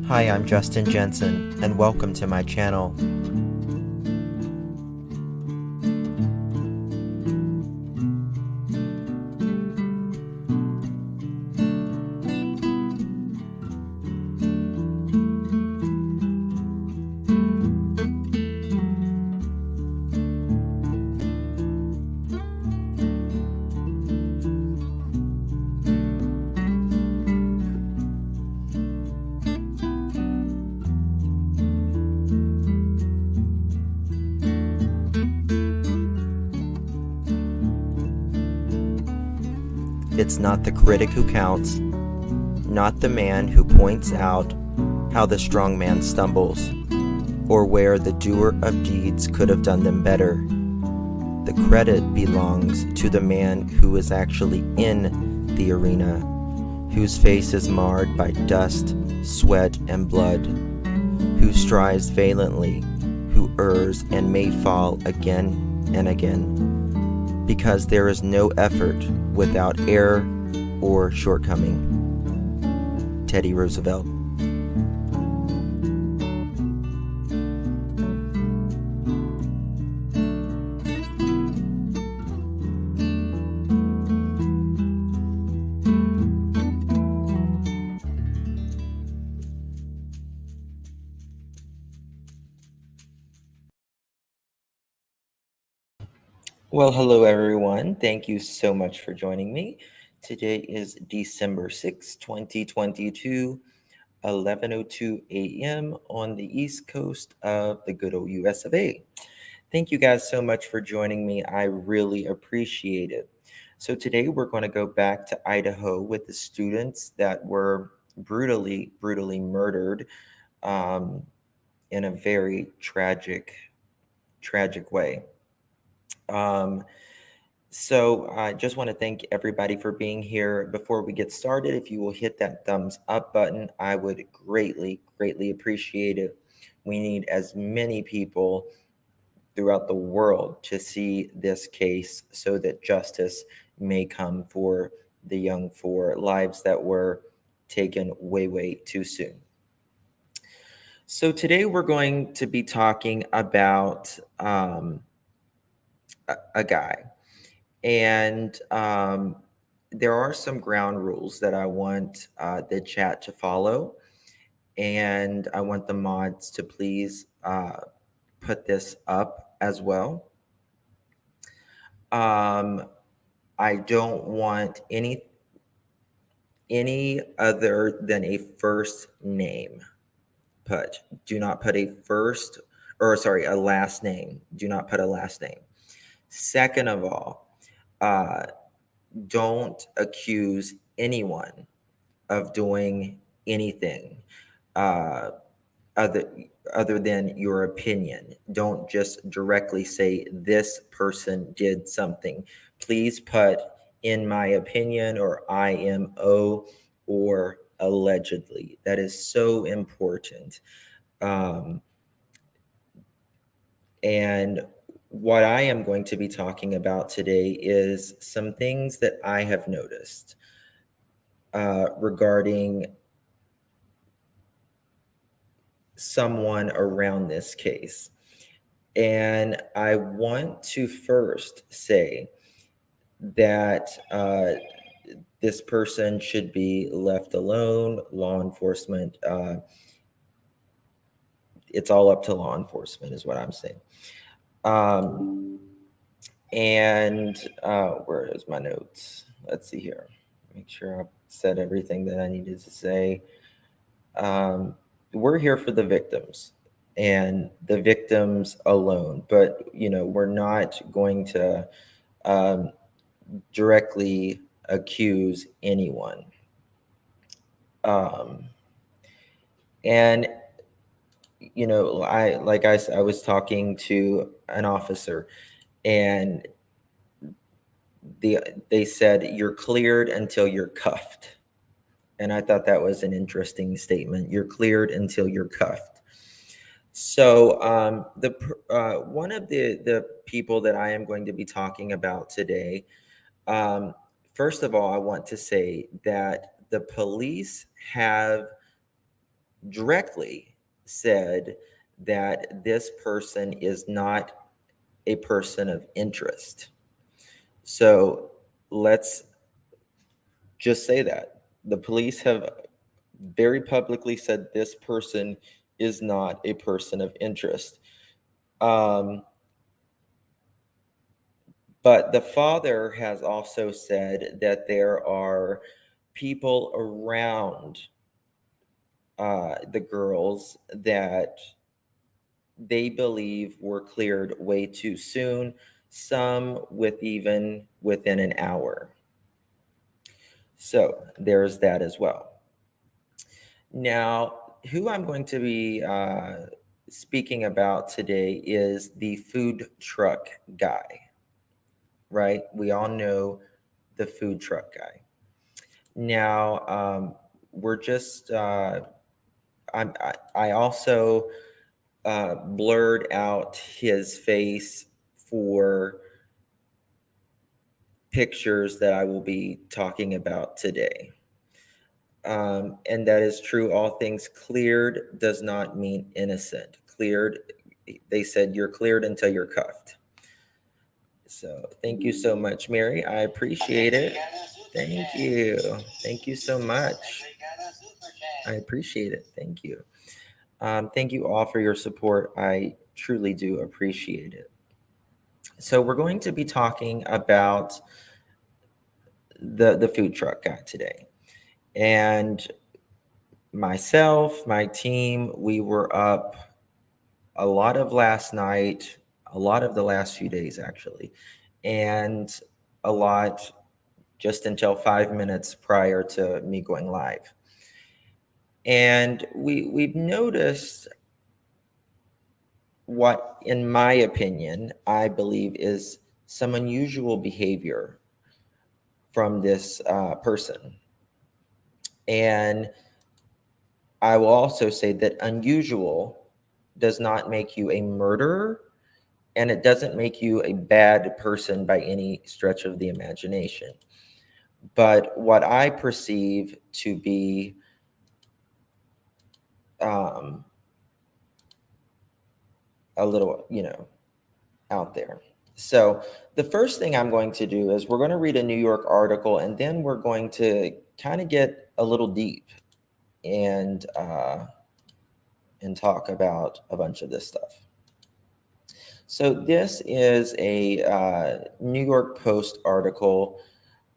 Hi, I'm Justin Jensen, and welcome to my channel. It's not the critic who counts, not the man who points out how the strong man stumbles, or where the doer of deeds could have done them better. The credit belongs to the man who is actually in the arena, whose face is marred by dust, sweat, and blood, who strives valiantly, who errs and may fall again and again, because there is no effort without error or shortcoming. Teddy Roosevelt. Well, hello everyone. Thank you so much for joining me. Today is December 6, 2022, 11:02 a.m. on the East Coast of the good old US of A. Thank you guys so much for joining me. I really appreciate it. So today we're going to go back to Idaho with the students that were brutally murdered um, in a very tragic way. Um, So I just want to thank everybody for being here. Before we get started, if you will hit that thumbs up button, I would greatly appreciate it. We need as many people throughout the world to see this case so that justice may come for the young four lives that were taken way too soon. So today we're going to be talking about a guy. And there are some ground rules that I want the chat to follow. And I want the mods to please put this up as well. I don't want any other than a first name put. Do not put a first, or sorry, a last name. Do not put a last name. Second of all, uh, don't accuse anyone of doing anything uh, other other than your opinion. Don't just directly say this person did something. Please put in my opinion or IMO or allegedly. That is so important. Um, and what I am going to be talking about today is some things that I have noticed regarding someone around this case. And I want to first say that this person should be left alone. Law enforcement, it's all up to law enforcement, is what I'm saying. And where is my notes? Let's see here. Make sure I've said everything that I needed to say. We're here for the victims and the victims alone, but we're not going to um, directly accuse anyone. Um, and I was talking to an officer, and they said you're cleared until you're cuffed. And I thought that was an interesting statement. You're cleared until you're cuffed. So the one of the people that I am going to be talking about today, um, first of all, I want to say that the police have directly said that this person is not a person of interest. So let's just say that. The police have very publicly said this person is not a person of interest. But the father has also said that there are people around the girls that they believe were cleared way too soon, some with even within an hour. So there's that as well. Now, who I'm going to be speaking about today is the food truck guy, right? We all know the food truck guy. Now, we're just, I also blurred out his face for pictures that I will be talking about today. And that is true. All things cleared does not mean innocent. Cleared, they said you're cleared until you're cuffed. So thank you so much, Mary. I appreciate it. Thank you. Thank you so much. I appreciate it. Thank you. Thank you all for your support. I truly do appreciate it. So we're going to be talking about the food truck guy today. And myself, my team, we were up a lot of last night, a lot of the last few days actually, and a lot just until 5 minutes prior to me going live. And we've noticed what, in my opinion, I believe is some unusual behavior from this person. And I will also say that unusual does not make you a murderer, and it doesn't make you a bad person by any stretch of the imagination. But what I perceive to be a little, out there. So the first thing I'm going to do is we're going to read a New York article, and then we're going to kind of get a little deep and talk about a bunch of this stuff. So this is a New York Post article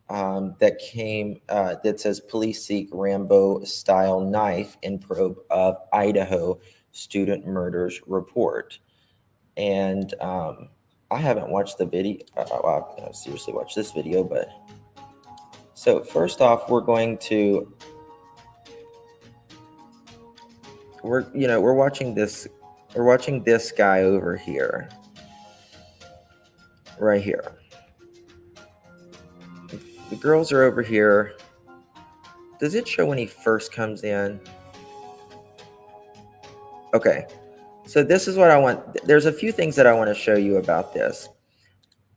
that came that says police seek Rambo-style knife in probe of Idaho student murders report. And I haven't watched the video. I've seriously watched this video, but so first off, we're watching this. We're watching this guy over here, right here. The girls are over here. Does it show when he first comes in? Okay. So this is what I want. There's a few things that I want to show you about this.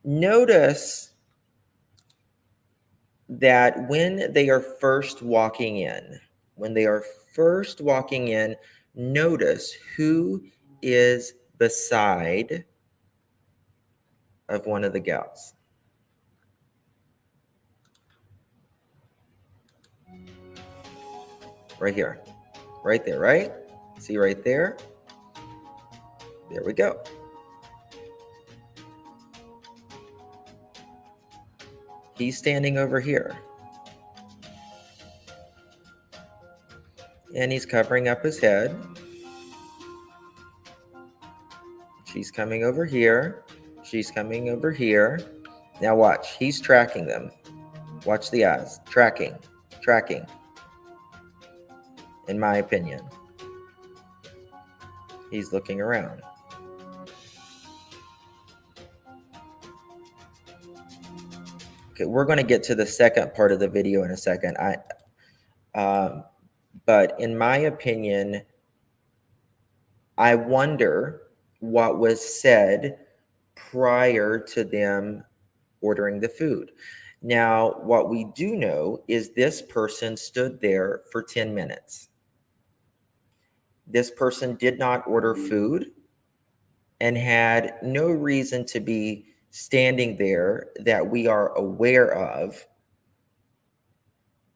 Notice that when they are first walking in, notice who is beside of one of the gals. Right here. Right there, right? See right there? There we go. He's standing over here. And he's covering up his head. She's coming over here. She's coming over here. Now watch. He's tracking them. Watch the eyes. Tracking. In my opinion. He's looking around. Okay, we're going to get to the second part of the video in a second. But in my opinion, I wonder what was said prior to them ordering the food. Now, what we do know is this person stood there for 10 minutes. This person did not order food and had no reason to be standing there that we are aware of,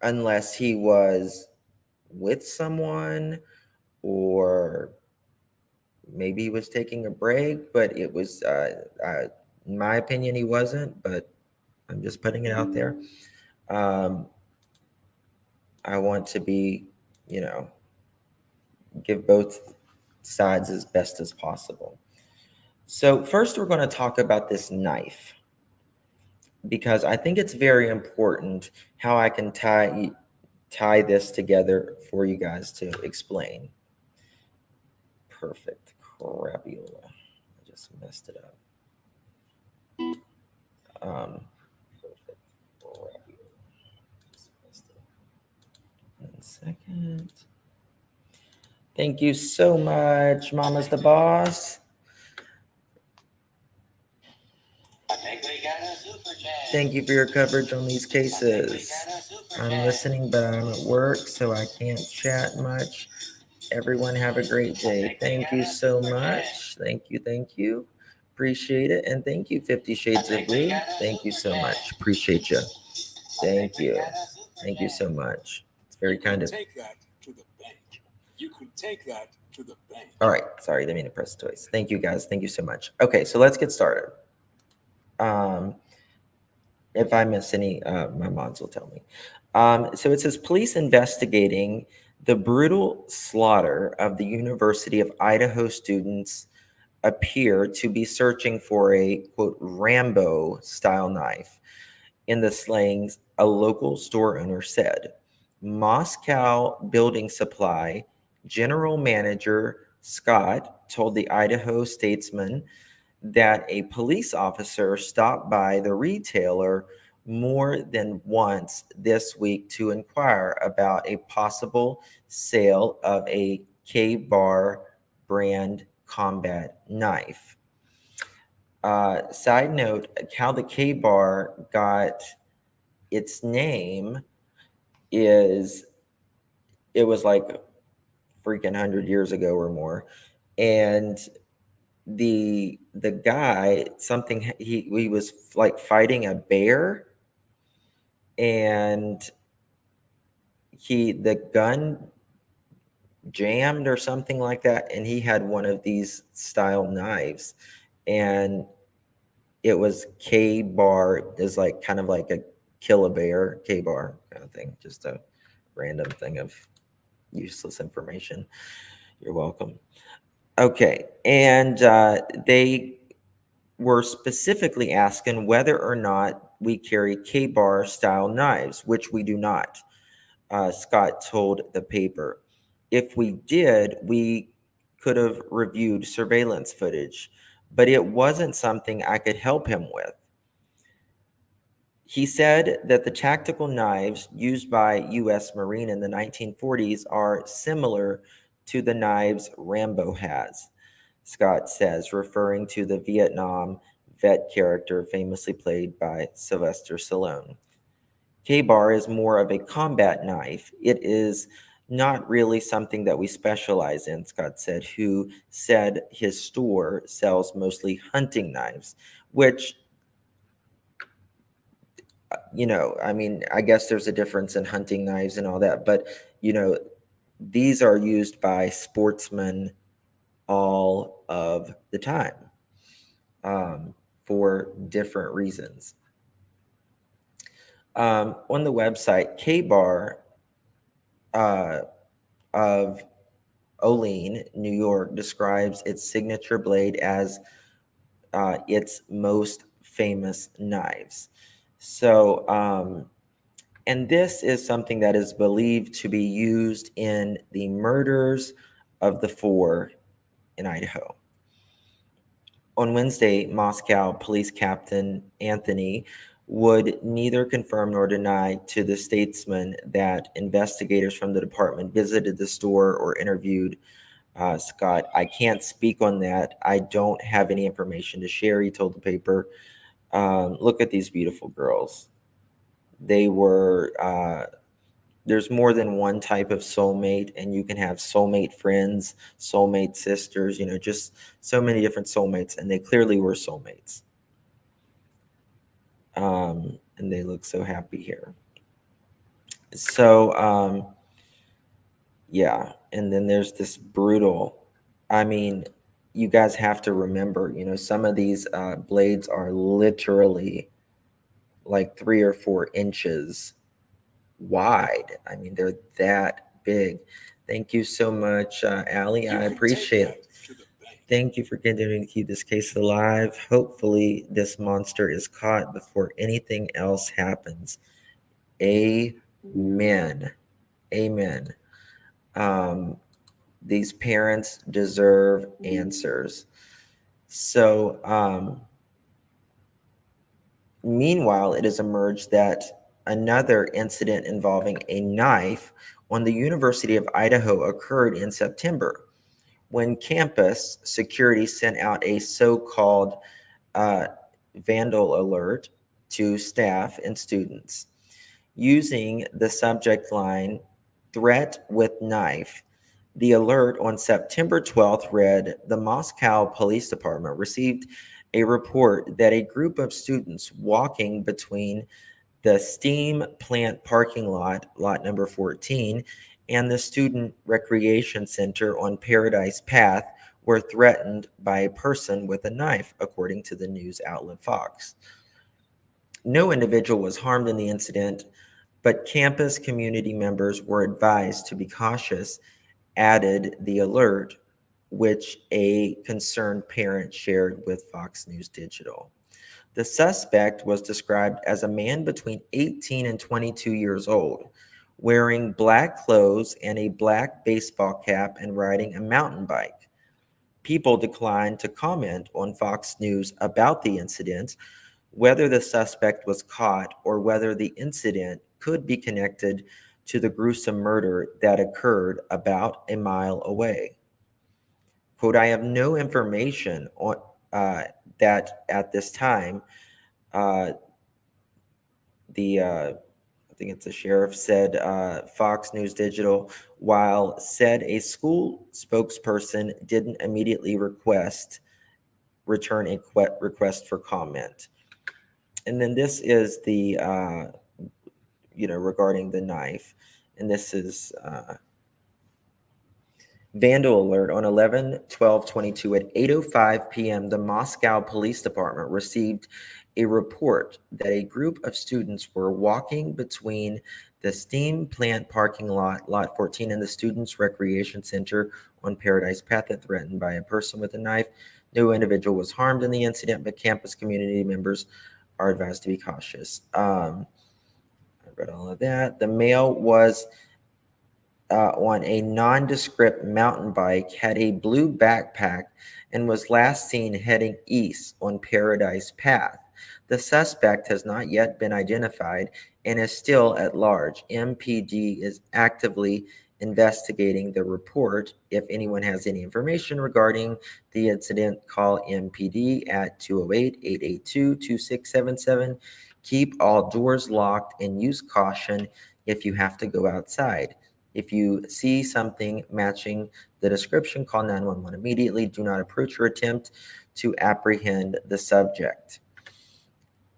unless he was with someone, or maybe he was taking a break, but it was, in my opinion, he wasn't, but I'm just putting it out there. I want to be, give both sides as best as possible. So first we're going to talk about this knife, because I think it's very important how I can tie this together for you guys to explain. Perfect. Crapula. I just messed it up. Perfect. Crapula. Just messed it up. 1 second. Thank you so much, Mama's the Boss. Thank you for your coverage on these cases. I'm listening, but I'm at work, so I can't chat much. Everyone have a great day. Thank you so much. Thank you. Thank you. Appreciate it. And thank you, 50 Shades of Blue. Thank you so much. Appreciate you. Thank you. Thank you so much. It's very kind of. Take that to the bank. You could take that to the bank. All right. Sorry, didn't mean to press twice. Thank you, guys. Thank you so much. Okay, so let's get started. If I miss any, my moms will tell me. So it says police investigating the brutal slaughter of the University of Idaho students appear to be searching for a, quote, Rambo-style knife. In the slangs, a local store owner said. Moscow Building Supply General Manager Scott told the Idaho Statesman that a police officer stopped by the retailer more than once this week to inquire about a possible sale of a Ka-Bar brand combat knife. Side note, how the Ka-Bar got its name is, it was like freaking 100 years ago or more. And the guy, something, he was like fighting a bear, and the gun jammed or something like that, and he had one of these style knives, and it was Ka-Bar, is like kind of like a kill a bear, Ka-Bar kind of thing. Just a random thing of useless information. You're welcome. Okay, and they were specifically asking whether or not we carry Ka-Bar style knives, which we do not, Scott told the paper. If we did, we could have reviewed surveillance footage, but it wasn't something I could help him with. He said that the tactical knives used by U.S. Marine in the 1940s are similar to the knives Rambo has, Scott says, referring to the Vietnam vet character famously played by Sylvester Stallone. Ka-Bar is more of a combat knife. It is not really something that we specialize in, Scott said, who said his store sells mostly hunting knives, which, I mean, I guess there's a difference in hunting knives and all that, but, these are used by sportsmen all of the time, for different reasons. On the website, Ka-Bar of Olean, New York, describes its signature blade as its most famous knives. So, and this is something that is believed to be used in the murders of the 4 in Idaho. On Wednesday, Moscow Police Captain Anthony would neither confirm nor deny to the Statesman that investigators from the department visited the store or interviewed Scott. I can't speak on that. I don't have any information to share, he told the paper. Look at these beautiful girls. They were there's more than one type of soulmate, and you can have soulmate friends, soulmate sisters, just so many different soulmates, and they clearly were soulmates. And they look so happy here. So, yeah, and then there's this brutal, I mean, you guys have to remember, some of these blades are literally like 3 or 4 inches wide. I mean, they're that big. Thank you so much, Allie. I appreciate it. Thank you for continuing to keep this case alive. Hopefully, this monster is caught before anything else happens. Amen. Amen. These parents deserve answers. So, meanwhile, it has emerged that another incident involving a knife on the University of Idaho occurred in September when campus security sent out a so-called vandal alert to staff and students. Using the subject line, "Threat with Knife," the alert on September 12th read, "The Moscow Police Department received a report that a group of students walking between the steam plant parking lot, lot number 14, and the Student Recreation Center on Paradise Path were threatened by a person with a knife," according to the news outlet Fox. No individual was harmed in the incident, but campus community members were advised to be cautious, added the alert, which a concerned parent shared with Fox News Digital. The suspect was described as a man between 18 and 22 years old, wearing black clothes and a black baseball cap and riding a mountain bike. People declined to comment on Fox News about the incident, whether the suspect was caught, or whether the incident could be connected to the gruesome murder that occurred about a mile away. Quote, "I have no information on that at this time." I think it's the sheriff said, Fox News Digital, while said a school spokesperson didn't immediately return a request for comment. And then this is the, regarding the knife. And this is vandal alert on 11/12/22 at 8:05 p.m. The Moscow Police Department received a report that a group of students were walking between the steam plant parking lot, lot 14, and the Students Recreation Center on Paradise Path that threatened by a person with a knife. No individual was harmed in the incident, but campus community members are advised to be cautious. I read all of that. The male was on a nondescript mountain bike, had a blue backpack, and was last seen heading east on Paradise Path. The suspect has not yet been identified and is still at large. MPD is actively investigating the report. If anyone has any information regarding the incident, call MPD at 208-882-2677. Keep all doors locked and use caution if you have to go outside. If you see something matching the description, call 911 immediately. Do not approach or attempt to apprehend the subject.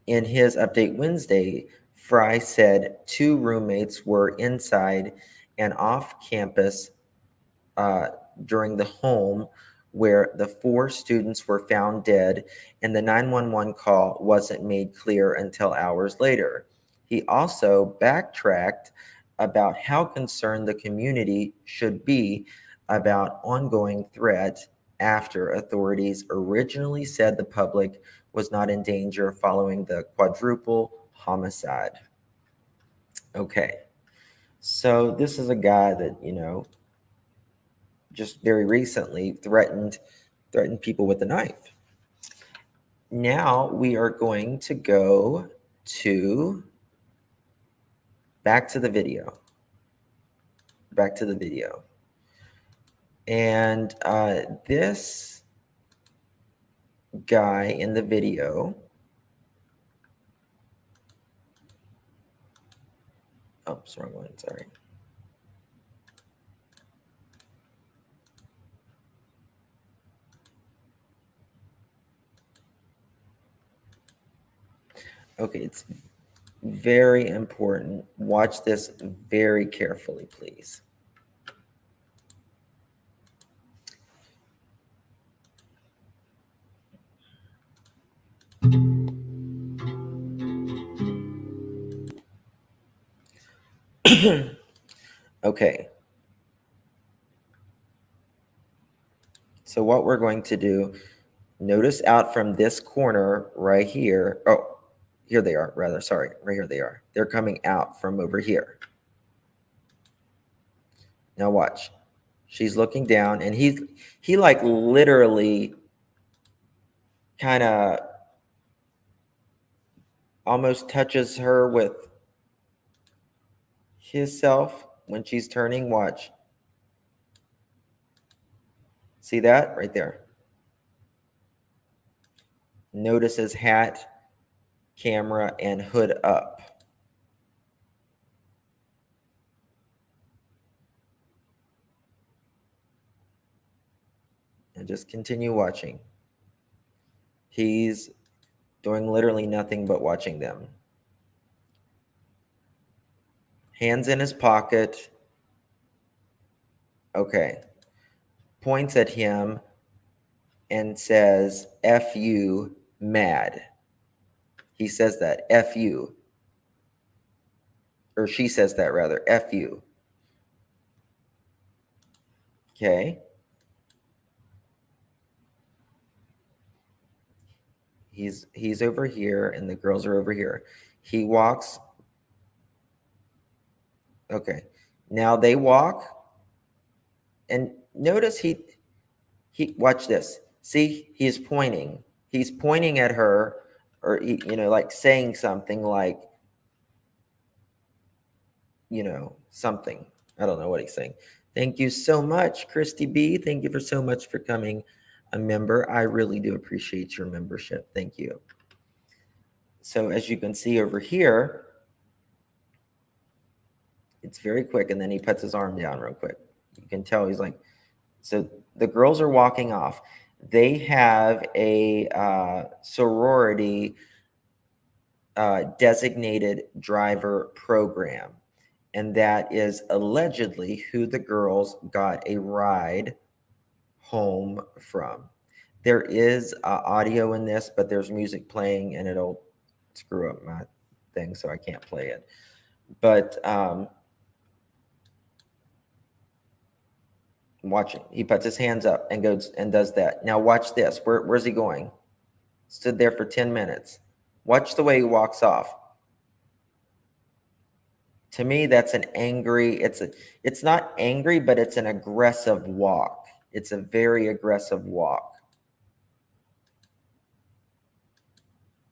In his update Wednesday, Fry said 2 roommates were inside and off campus during the home where the 4 students were found dead, and the 911 call wasn't made clear until hours later. He also backtracked about how concerned the community should be about ongoing threat after authorities originally said the public was not in danger following the quadruple homicide. Okay, so this is a guy that, just very recently threatened people with a knife. Now we are going to go to back to the video. And this guy in the video Oh, it's the wrong one. Sorry. Okay, it's very important. Watch this very carefully, please. Okay. So what we're going to do, notice out from this corner right here. Oh, here they are, rather. Sorry, right here they are. They're coming out from over here. Now watch. She's looking down, and he like literally kind of almost touches her with his self when she's turning. Watch. See that right there? Notice his hat, camera, and hood up. And just continue watching. He's doing literally nothing but watching them. Hands in his pocket. Okay. Points at him and says, F you, mad. He says that, F you. Or she says that rather, F you. Okay. He's over here and the girls are over here. He walks. Okay. Now they walk. And notice he watch this. See, he's pointing. He's pointing at her, or like saying something like, something. I don't know what he's saying. Thank you so much, Christy B. Thank you so much for coming a member. I really do appreciate your membership. Thank you. So as you can see over here, it's very quick, and then he puts his arm down real quick. You can tell he's like, so the girls are walking off. They have a sorority designated driver program. And that is allegedly who the girls got a ride home from. There is audio in this, but there's music playing, and it'll screw up my thing, so I can't play it. But watch it. He puts his hands up and goes and does that. Now watch this. Where's he going? Stood there for 10 minutes. Watch the way he walks off. To me, that's an angry, it's not angry, but it's an aggressive walk. It's a very aggressive walk.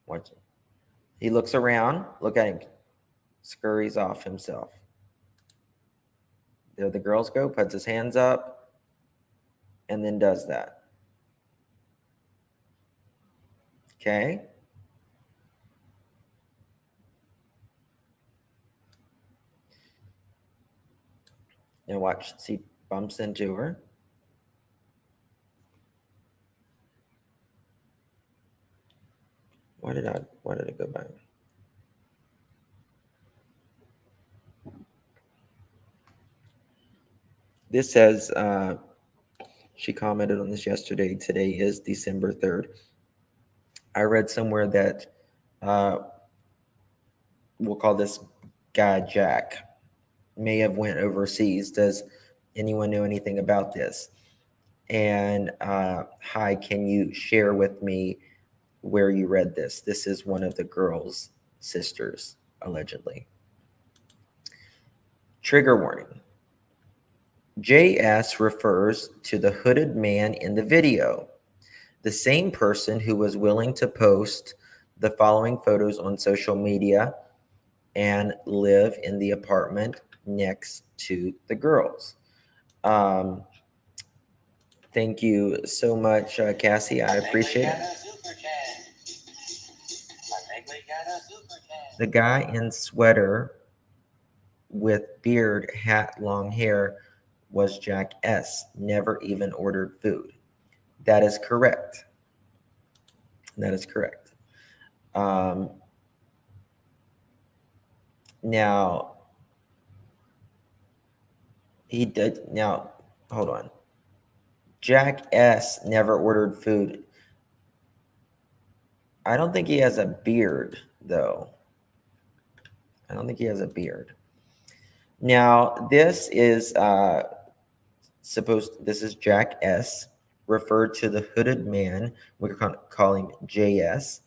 Watch it. He looks around, look at him, scurries off himself. There the girls go, puts his hands up, and then does that. Okay. Now watch, see, bumps into her. Why did it go by? This says, she commented on this yesterday. Today is December 3rd. I read somewhere that we'll call this guy Jack may have went overseas. Does anyone know anything about this? And hi, can you share with me where you read this? This is one of the girls' sisters, allegedly. Trigger warning. JS refers to the hooded man in the video, the same person who was willing to post the following photos on social media and live in the apartment next to the girls. Thank you so much, Cassie. I appreciate it. The guy in sweater with beard, hat, long hair was Jack S. Never even ordered food. That is correct. That is correct. Now, he did. Now, hold on. Jack S. never ordered food. I don't think he has a beard, though. I don't think he has a beard. Now, this is this is Jack S. referred to the hooded man. We're going to call him JS.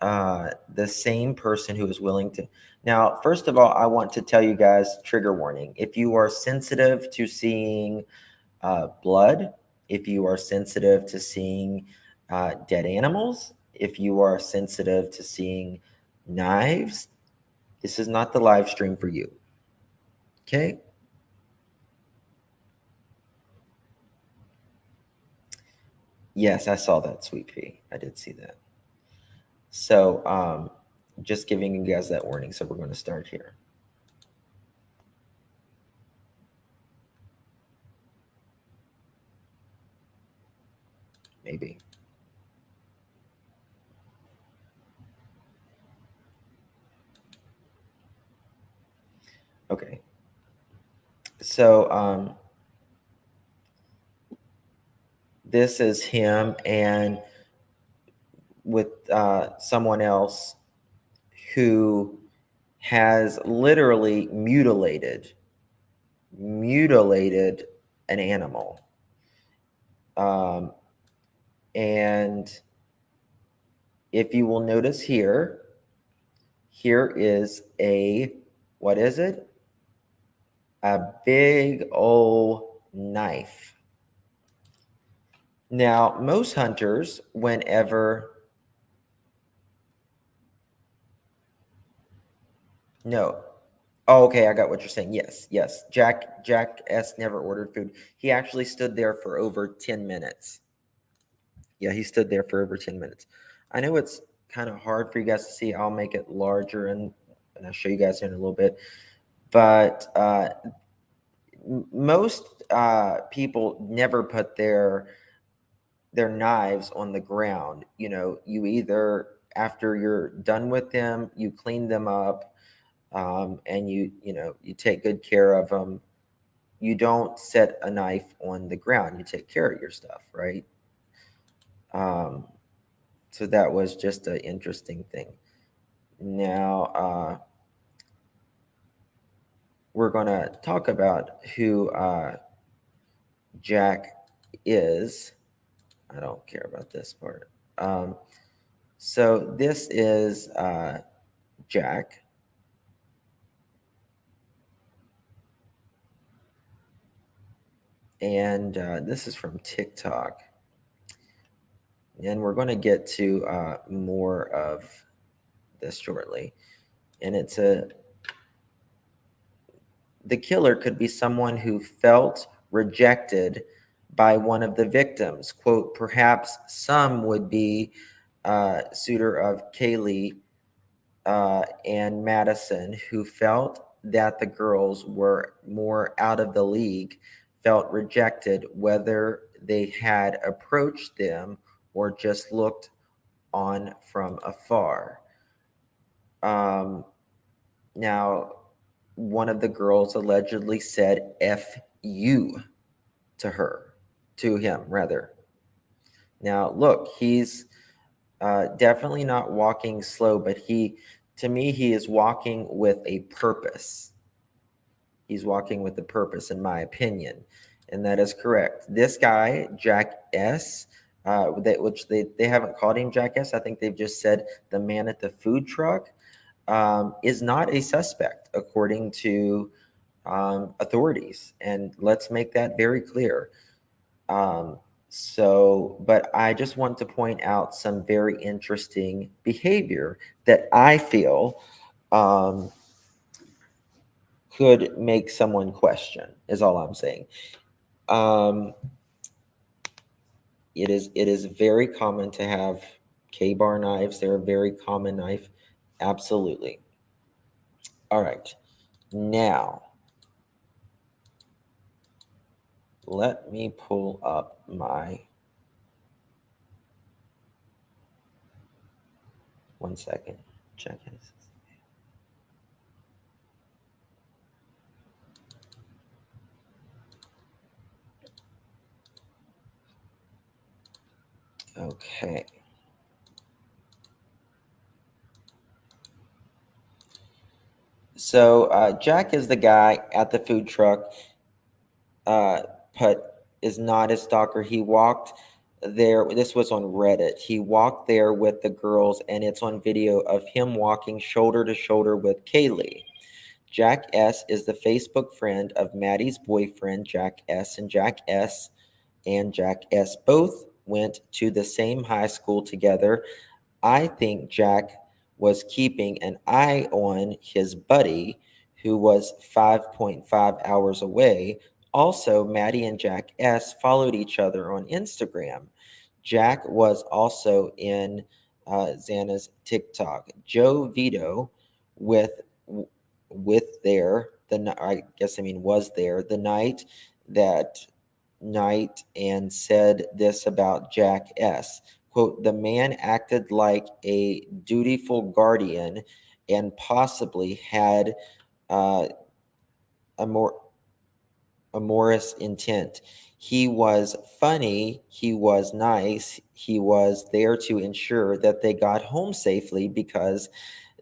The same person who is willing to. Now, first of all, I want to tell you guys, trigger warning. If you are sensitive to seeing blood, if you are sensitive to seeing dead animals, if you are sensitive to seeing knives, this is not the live stream for you. Okay? Yes, I saw that, Sweet Pea. I did see that. So just giving you guys that warning. So we're going to start here. Maybe. Okay. So this is him and with someone else who has literally mutilated an animal. And if you will notice here is what is it? A big old knife. Now, most hunters, whenever... No. Oh, okay, I got what you're saying. Yes. Jack S. never ordered food. He actually stood there for over 10 minutes. Yeah, he stood there for over 10 minutes. I know it's kind of hard for you guys to see. I'll make it larger and I'll show you guys in a little bit. But most people never put their knives on the ground. You either, after you're done with them, you clean them up, and you take good care of them. You don't set a knife on the ground. You take care of your stuff, right? So that was just an interesting thing. Now, we're going to talk about who Jack is. I don't care about this part. So this is Jack. And this is from TikTok. And we're going to get to more of this shortly. And it's the killer could be someone who felt rejected by one of the victims. Quote, perhaps some would be suitor of Kaylee and Madison, who felt that the girls were more out of the league, felt rejected, whether they had approached them or just looked on from afar. Now, one of the girls allegedly said "F you" to him. Now, look, he's definitely not walking slow, but to me, he is walking with a purpose. He's walking with a purpose, in my opinion, and that is correct. This guy, Jack S., which they haven't called him Jack S. I think they've just said the man at the food truck, is not a suspect, according to authorities. And let's make that very clear. But I just want to point out some very interesting behavior that I feel could make someone question, is all I'm saying. It is very common to have K-bar knives. They're a very common knife. Absolutely. All right. Now, let me pull up my, one second, check his. Okay. So Jack is the guy at the food truck, but is not a stalker. He walked there. This was on Reddit. He walked there with the girls, and it's on video of him walking shoulder to shoulder with Kaylee. Jack S is the Facebook friend of Maddie's boyfriend, Jack S, and Jack S both went to the same high school together. I think Jack was keeping an eye on his buddy, who was 5.5 hours away. Also, Maddie and Jack S followed each other on Instagram. Jack was also in Xana's TikTok. Joe Vito with was there the night and said this about Jack S. Quote, the man acted like a dutiful guardian and possibly had a more amorous intent. He was funny, he was nice, he was there to ensure that they got home safely because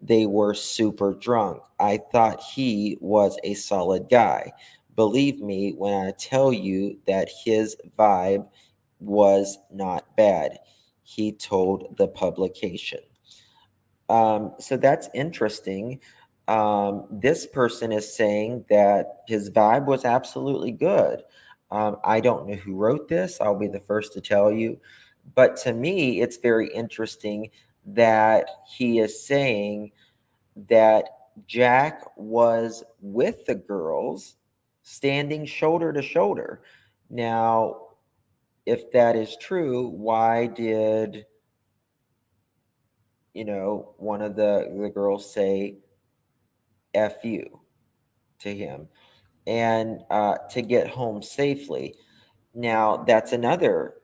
they were super drunk. I thought he was a solid guy. Believe me when I tell you that his vibe was not bad, he told the publication. So that's interesting. This person is saying that his vibe was absolutely good. I don't know who wrote this. I'll be the first to tell you. But to me, it's very interesting that he is saying that Jack was with the girls standing shoulder to shoulder. Now, if that is true, why did one of the girls say F you to him and to get home safely? Now, that's another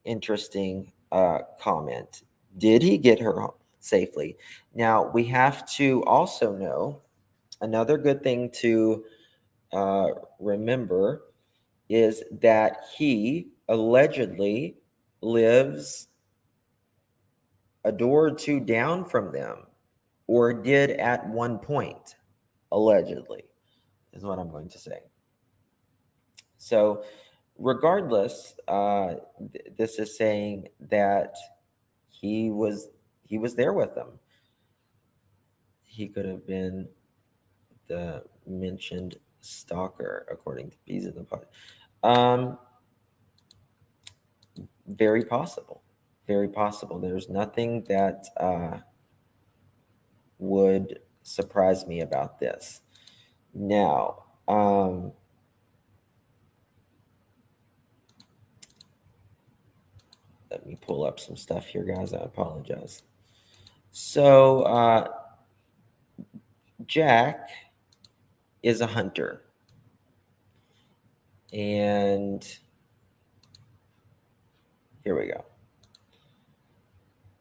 interesting comment. Did he get her home safely? Now, we have to also know another good thing to remember is that he allegedly lives a door or two down from them, or did at one point, allegedly, is what I'm going to say. So, regardless, this is saying that he was there with them. He could have been the mentioned stalker, according to Bees in the Pod. Very possible. Very possible. There's nothing that would surprise me about this. Now, let me pull up some stuff here, guys. I apologize. So, Jack is a hunter. And here we go.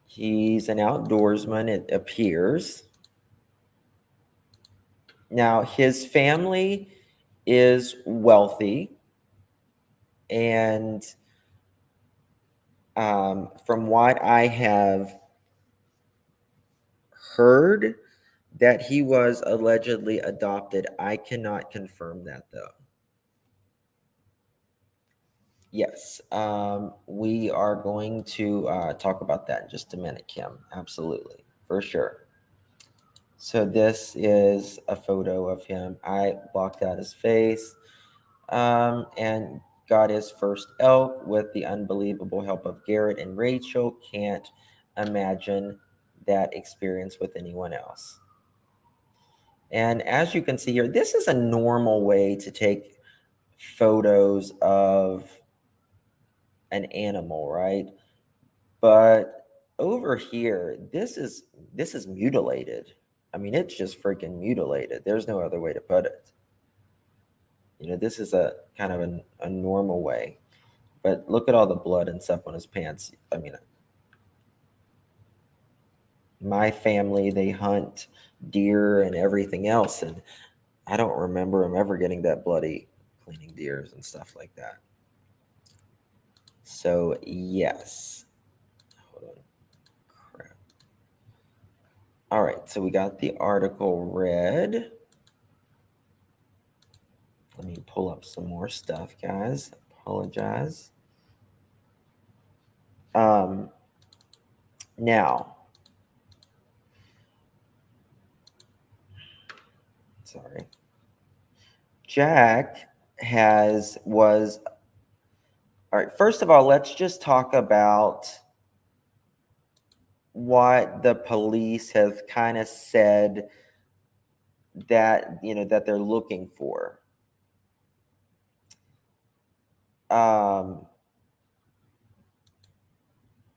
He's an outdoorsman, it appears. Now, his family is wealthy, and from what I have heard, that he was allegedly adopted. I cannot confirm that, though. Yes, we are going to talk about that in just a minute, Kim. Absolutely, for sure. So this is a photo of him. I blocked out his face and got his first elk with the unbelievable help of Garrett and Rachel. Can't imagine that experience with anyone else. And as you can see here, this is a normal way to take photos of an animal, right? But over here, this is mutilated. I mean, it's just freaking mutilated. There's no other way to put it. This is a kind of a normal way. But look at all the blood and stuff on his pants. I mean, my family, they hunt deer and everything else, and I don't remember him ever getting that bloody cleaning deers and stuff like that. So, yes. Hold on. Crap. All right, so we got the article read. Let me pull up some more stuff, guys. Apologize. Now, sorry. Jack was all right. First of all, let's just talk about what the police have kind of said that that they're looking for.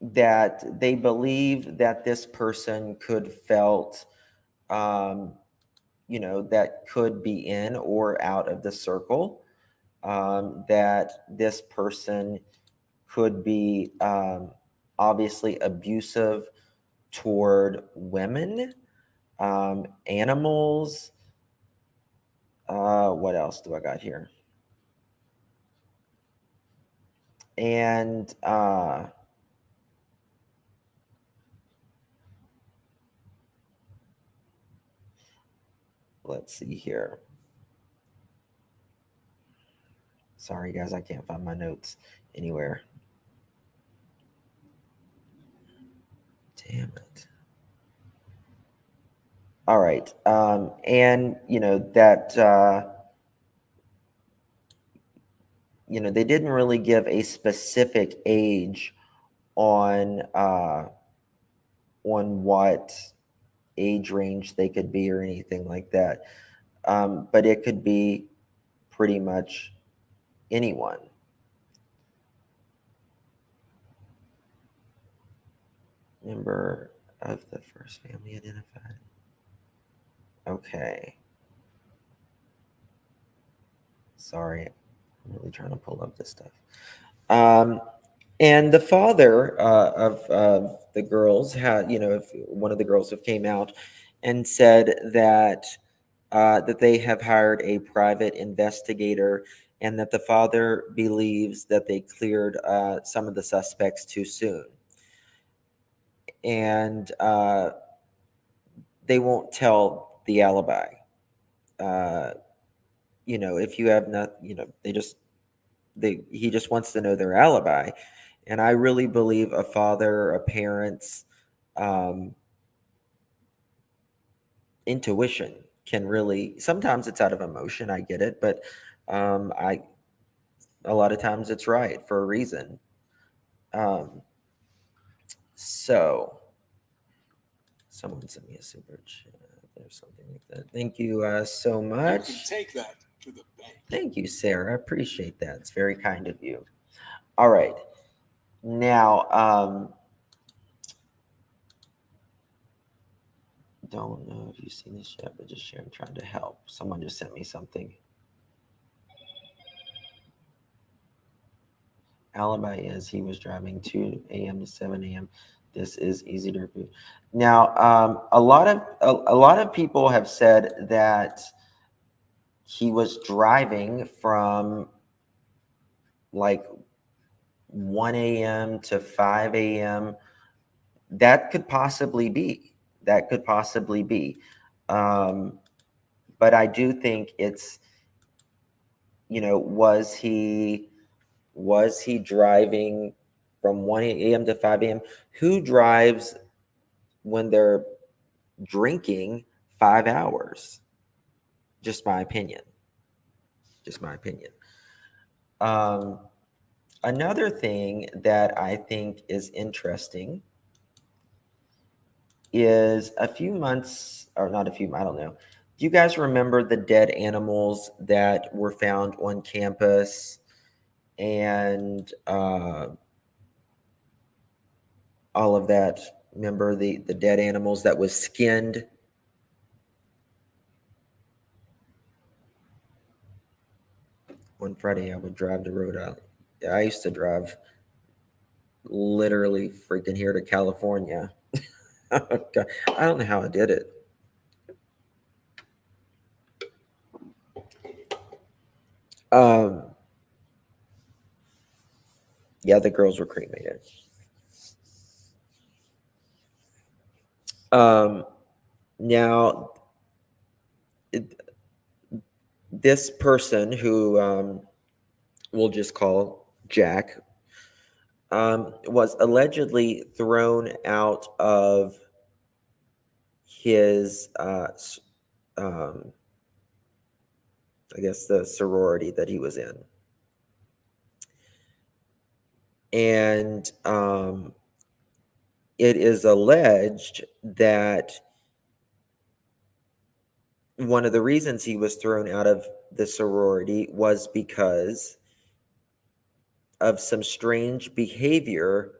That they believe that this person could felt, that could be in or out of the circle. That this person could be obviously abusive toward women, animals. What else do I got here? And let's see here. Sorry, guys, I can't find my notes anywhere. Damn it. All right. And, that, they didn't really give a specific age on what age range they could be or anything like that. But it could be pretty much anyone. Member of the first family identified. Okay. Sorry, I'm really trying to pull up this stuff. And the father of the girls had, if one of the girls have came out and said that that they have hired a private investigator and that the father believes that they cleared some of the suspects too soon. And they won't tell the alibi. If you have not, he just wants to know their alibi. And I really believe a father, a parent's intuition can really, sometimes it's out of emotion, I get it, but a lot of times it's right for a reason. So someone sent me a super chat or something like that. Thank you so much. You can take that to the bank. Thank you, Sarah. I appreciate that. It's very kind of you. All right. Now, don't know if you've seen this yet, but just share. I'm trying to help. Someone just sent me something. Alibi is he was driving 2 a.m. to 7 a.m. This is easy to prove. Now, a lot of people have said that he was driving from like 1 a.m. to 5 a.m. That could possibly be. But I do think it's, was he driving from 1 a.m. to 5 a.m.? Who drives when they're drinking 5 hours? Just my opinion. Another thing that I think is interesting is a few months, or not a few, I don't know. Do you guys remember the dead animals that were found on campus and all of that? Remember the dead animals that was skinned? One Friday I would drive to Rhode Island. I used to drive literally freaking here to California. God, I don't know how I did it. Yeah, the girls were cremated. Now, this person who we'll just call Jack was allegedly thrown out of his, I guess, the sorority that he was in. And it is alleged that one of the reasons he was thrown out of the sorority was because of some strange behavior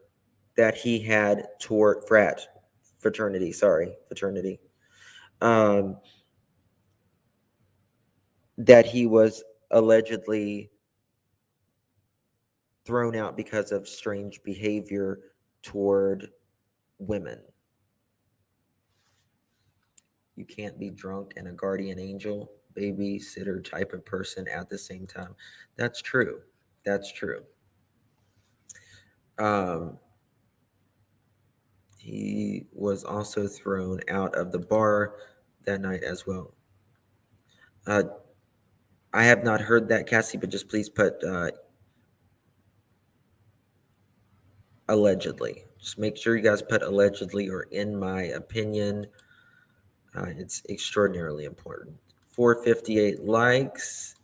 that he had toward fraternity, that he was allegedly thrown out because of strange behavior toward women. You can't be drunk and a guardian angel, babysitter type of person at the same time. That's true. That's true. He was also thrown out of the bar that night as well. I have not heard that, Cassie, but just please put allegedly. Just make sure you guys put allegedly or in my opinion. It's extraordinarily important. 458 likes.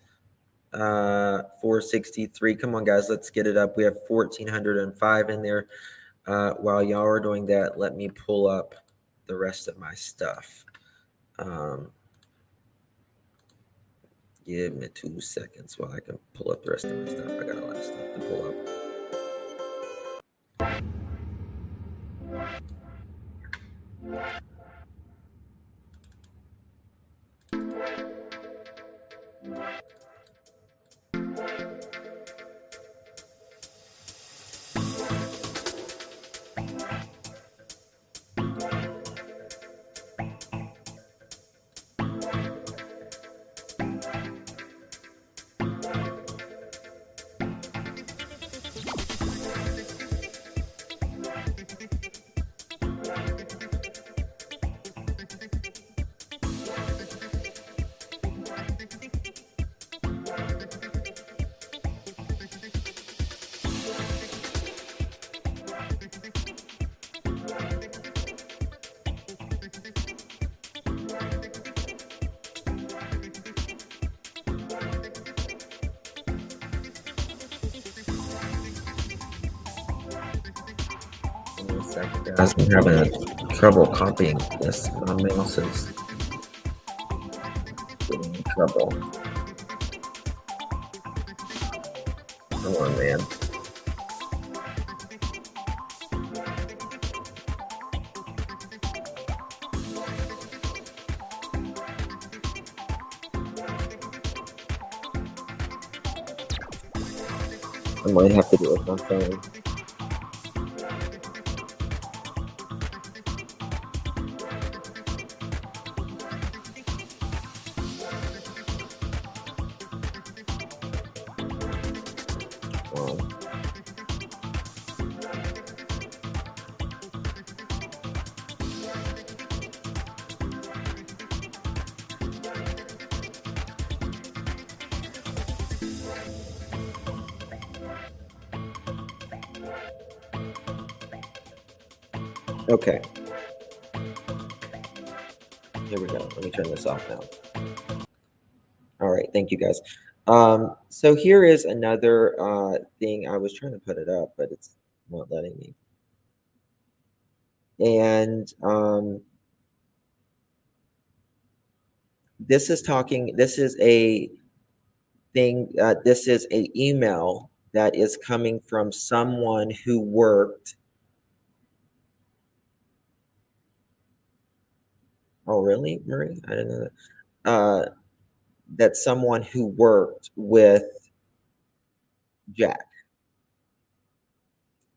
463. Come on, guys, let's get it up. We have 1,405 in there. While y'all are doing that, let me pull up the rest of my stuff. Give me 2 seconds while I can pull up the rest of my stuff. I got a lot of stuff to pull up. Guys, I'm having trouble copying this. My mouse is getting in trouble. Come on, man. I might have to do it on my phone. Okay. Here we go. Let me turn this off now. All right. Thank you, guys. So here is another thing. I was trying to put it up, but it's not letting me. And this is a thing. This is an email that is coming from someone who worked. Oh, really, Marie? I didn't know that. That someone who worked with Jack.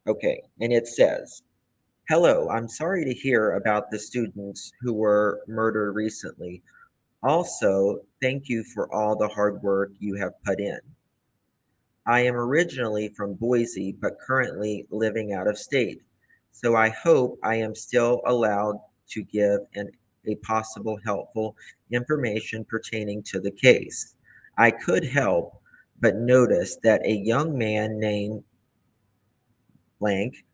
Okay, and it says, "Hello, I'm sorry to hear about the students who were murdered recently. Also, thank you for all the hard work you have put in. I am originally from Boise, but currently living out of state. So I hope I am still allowed to give a possible helpful information pertaining to the case. I could help, but noticed that a young man named blank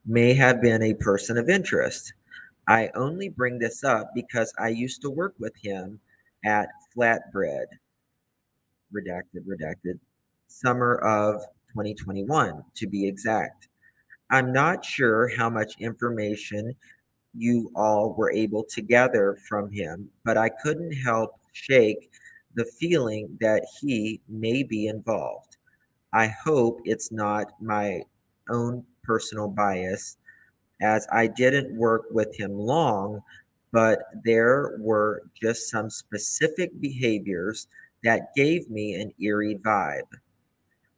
may have been a person of interest. I only bring this up because I used to work with him at Flatbread, redacted, summer of 2021, to be exact. I'm not sure how much information you all were able to gather from him, but I couldn't help shake the feeling that he may be involved. I hope it's not my own personal bias, as I didn't work with him long, but there were just some specific behaviors that gave me an eerie vibe.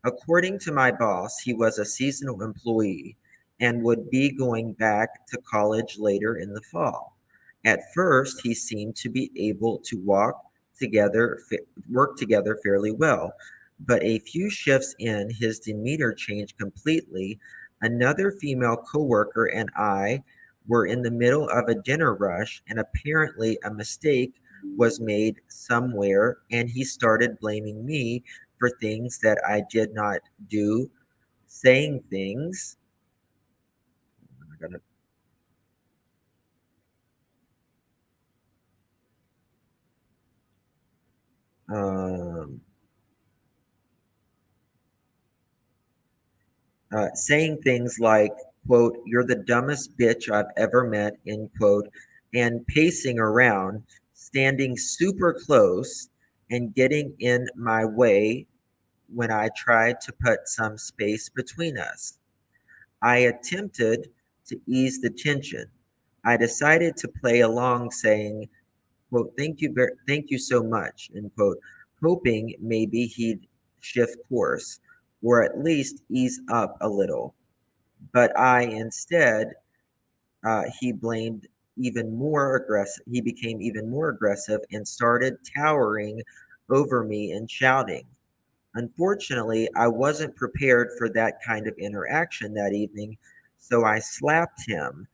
According to my boss, he was a seasonal employee and would be going back to college later in the fall. At first, he seemed to be able to work together fairly well, but a few shifts in, his demeanor changed completely. Another female coworker and I were in the middle of a dinner rush, and apparently a mistake was made somewhere, and he started blaming me for things that I did not do, saying things. I'm gonna, um, saying things like, quote, "You're the dumbest bitch I've ever met," end quote, and pacing around, standing super close and getting in my way when I tried to put some space between us. I attempted to ease the tension. I decided to play along, saying, quote, thank you so much, end quote, hoping maybe he'd shift course or at least ease up a little. But I instead, he blamed even more aggressive. He became even more aggressive and started towering over me and shouting. Unfortunately, I wasn't prepared for that kind of interaction that evening, so I slapped him,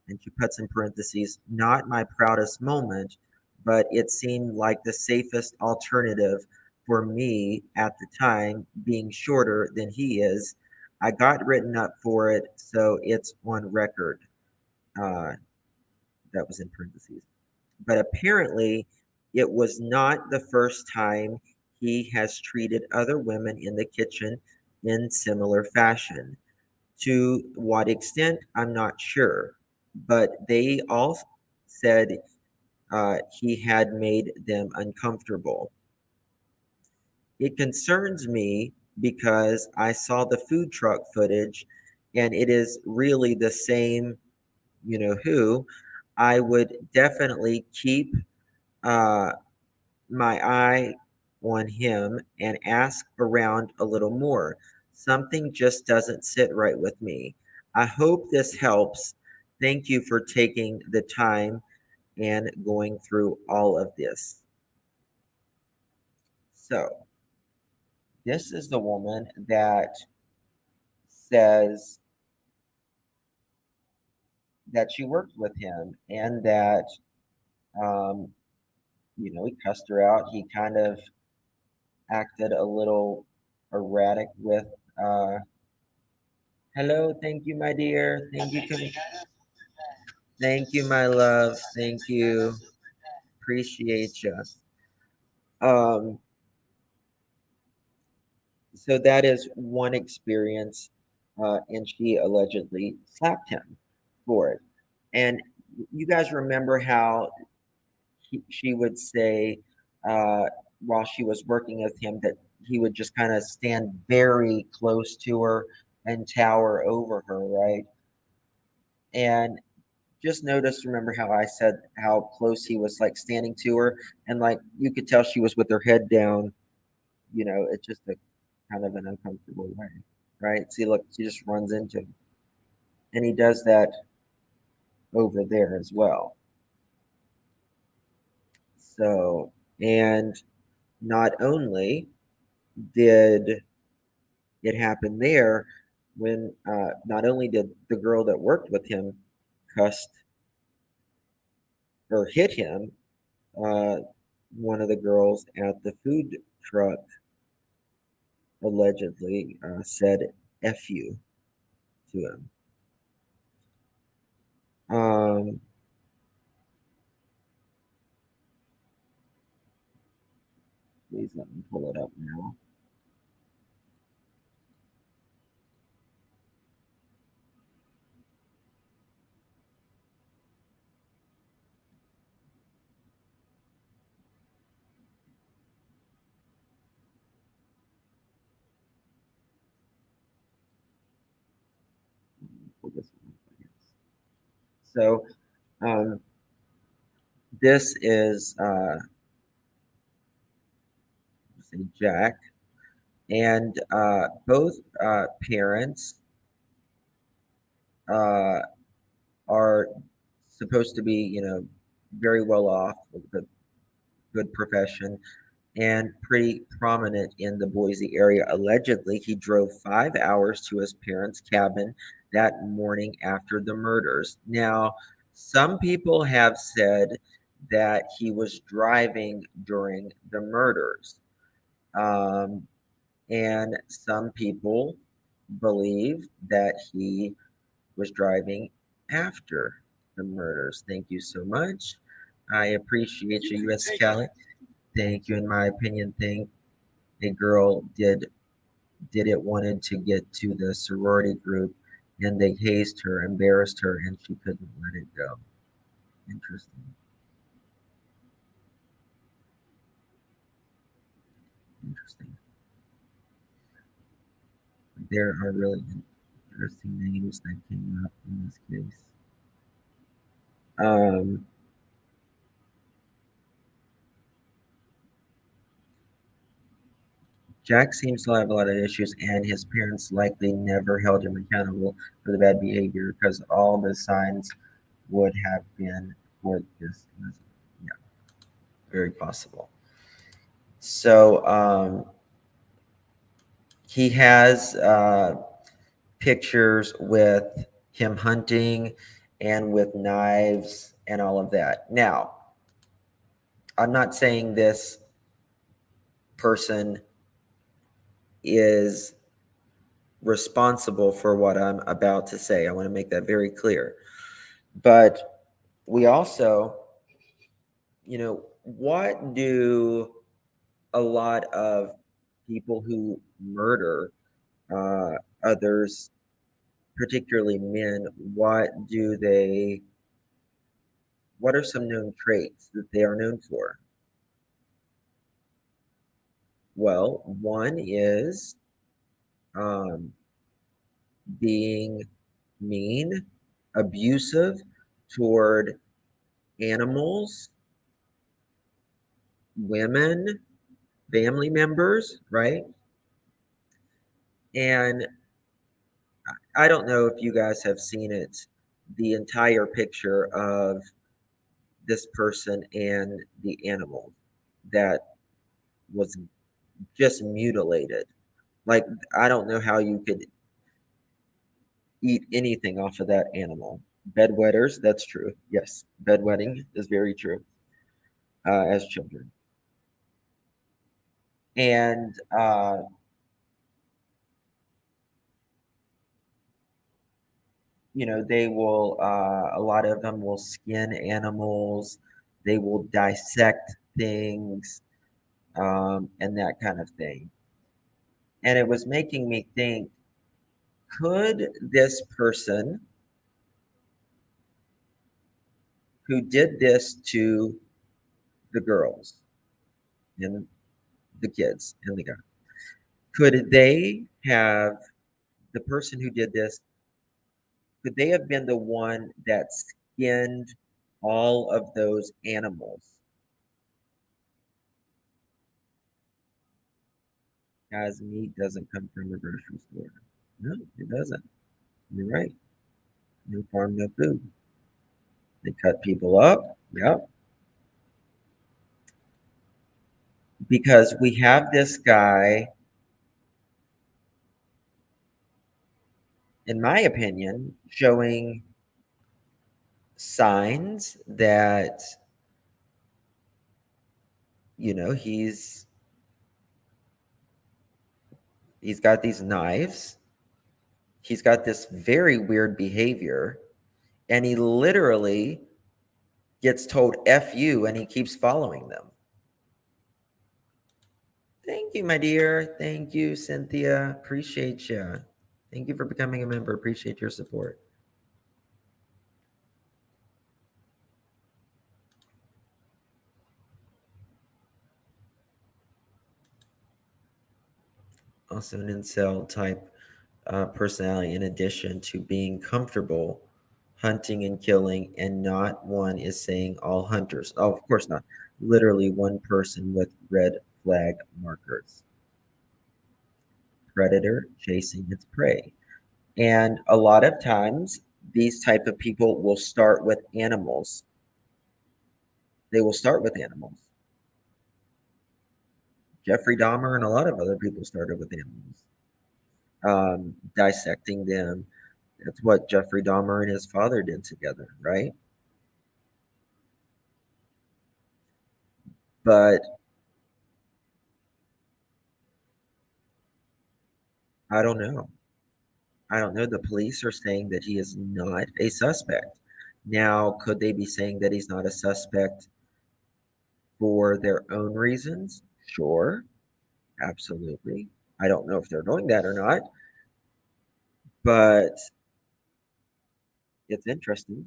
and she puts in parentheses, not my proudest moment, but it seemed like the safest alternative for me at the time, being shorter than he is. I got written up for it, so it's on record. Uh, that was in parentheses. But apparently, it was not the first time he has treated other women in the kitchen in similar fashion. To what extent, I'm not sure, but they all said he had made them uncomfortable. It concerns me because I saw the food truck footage and it is really the same, you know who. I would definitely keep uh, my eye on him and ask around a little more. Something just doesn't sit right with me. I hope this helps. Thank you for taking the time and going through all of this. So, this is the woman that says that she worked with him and that, um, he cussed her out. He kind of acted a little erratic with, uh, hello, thank you, my dear. Thank you, thank you, my love. Thank you. Appreciate you. Um, so that is one experience, and she allegedly slapped him for it. And you guys remember how she would say, uh, while she was working with him, that he would just kind of stand very close to her and tower over her, right? And just notice, remember how I said how close he was, like standing to her, and like you could tell she was with her head down, it's just a kind of an uncomfortable way, right? See, look, she just runs into him. And he does that over there as well. So, and not only did it happen there, when not only did the girl that worked with him cussed or hit him, uh, one of the girls at the food truck allegedly said "f you" to him. Um, Please let me pull it up now. Pull this one up, I guess. So this is say Jack, and both parents uh, are supposed to be, very well off with a good profession and pretty prominent in the Boise area. Allegedly, he drove 5 hours to his parents' cabin that morning after the murders. Now, some people have said that he was driving during the murders. Um, and some people believe that he was driving after the murders. Thank you so much. I appreciate you, U.S. Kelly. Thank you. In my opinion, think a girl did it wanted to get to the sorority group, and they hazed her, embarrassed her, and she couldn't let it go. Interesting. Interesting. There are really interesting names that came up in this case. Um, Jack seems to have a lot of issues, and his parents likely never held him accountable for the bad behavior because all the signs would have been for this. Yeah, very possible. So he has pictures with him hunting and with knives and all of that. Now, I'm not saying this person is responsible for what I'm about to say. I want to make that very clear. But we also, what do a lot of people who murder uh, others, particularly men, what are some known traits that they are known for? Well, one is um, being mean, abusive toward animals, women, family members, right? And I don't know if you guys have seen it, the entire picture of this person and the animal that was just mutilated. Like, I don't know how you could eat anything off of that animal. Bedwetters, that's true. Yes, bedwetting is very true as children. And they will, a lot of them will skin animals, they will dissect things, and that kind of thing. And it was making me think, could this person who did this to the girls and the kids and the guy, could they have, the person who did this, could they have been the one that skinned all of those animals? Guys, meat doesn't come from a grocery store. No, it doesn't. You're right. No farm, no food. They cut people up. Yep. Because we have this guy, in my opinion, showing signs that, he's got these knives. He's got this very weird behavior, and he literally gets told F you and he keeps following them. Thank you, my dear. Thank you, Cynthia. Appreciate you. Thank you for becoming a member. Appreciate your support. Also an incel type personality, in addition to being comfortable hunting and killing, and not one is saying all hunters. Oh, of course not. Literally one person with red flag markers. Predator chasing its prey. And a lot of times these type of people will start with animals. They will start with animals. Jeffrey Dahmer and a lot of other people started with animals, dissecting them. That's what Jeffrey Dahmer and his father did together, right? But I don't know. I don't know. The police are saying that he is not a suspect. Now, could they be saying that he's not a suspect for their own reasons? Sure, absolutely. I don't know if they're doing that or not, but it's interesting.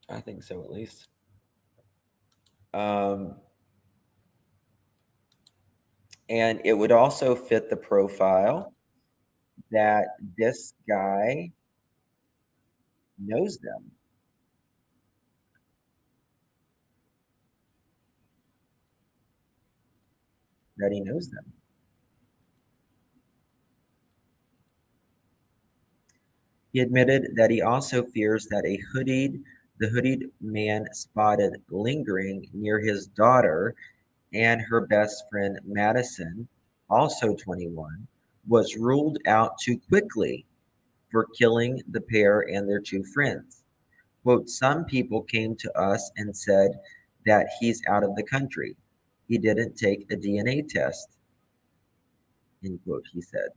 I think so, at least. Um, and it would also fit the profile that this guy knows them. That he knows them. He admitted that he also fears that the hooded man spotted lingering near his daughter and her best friend Madison, also 21, was ruled out too quickly for killing the pair and their two friends. Quote, some people came to us and said that he's out of the country. He didn't take a DNA test, end quote, he said.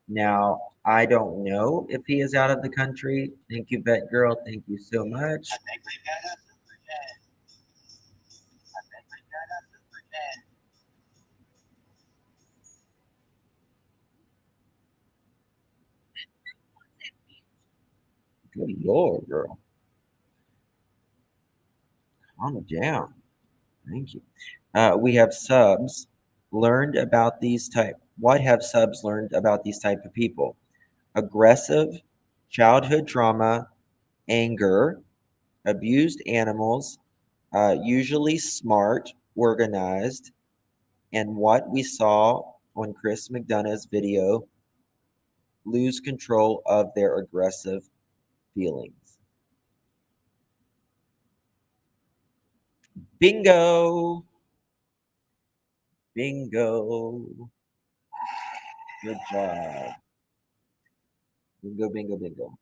Now, I don't know if he is out of the country. Thank you, Vet Girl. Thank you so much. Good Lord, girl. Calm down. Thank you. We have subs learned about these type. What have subs learned about these type of people? Aggressive, childhood trauma, anger, abused animals, usually smart, organized, and what we saw on Chris McDonough's video, lose control of their aggressive feelings. Bingo! Bingo! Good job. Bingo, bingo, bingo.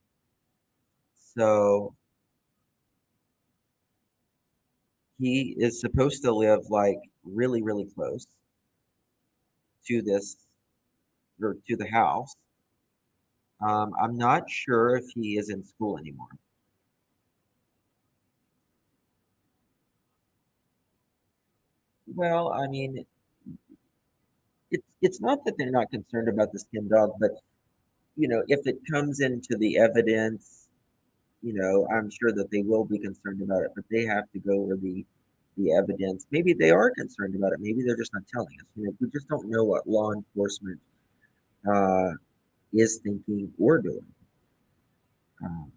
So he is supposed to live like really, really close to this or to the house. I'm not sure if he is in school anymore. Well, I mean, it's not that they're not concerned about the skin dog, but if it comes into the evidence, I'm sure that they will be concerned about it, but they have to go over the evidence. Maybe they are concerned about it. Maybe they're just not telling us. We just don't know what law enforcement uh, is thinking or doing. Um,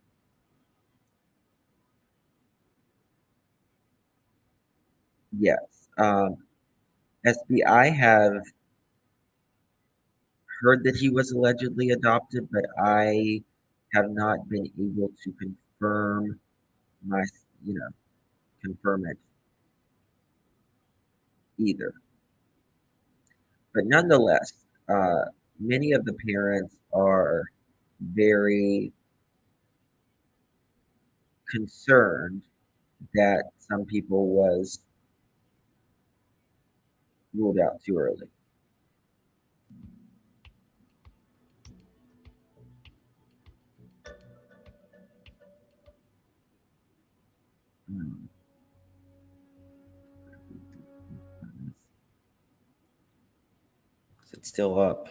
Yes. SBI have heard that he was allegedly adopted, but I have not been able to confirm my, you know, confirm it either. But nonetheless, many of the parents are very concerned that some people was ruled out too early. Hmm. Is it still up?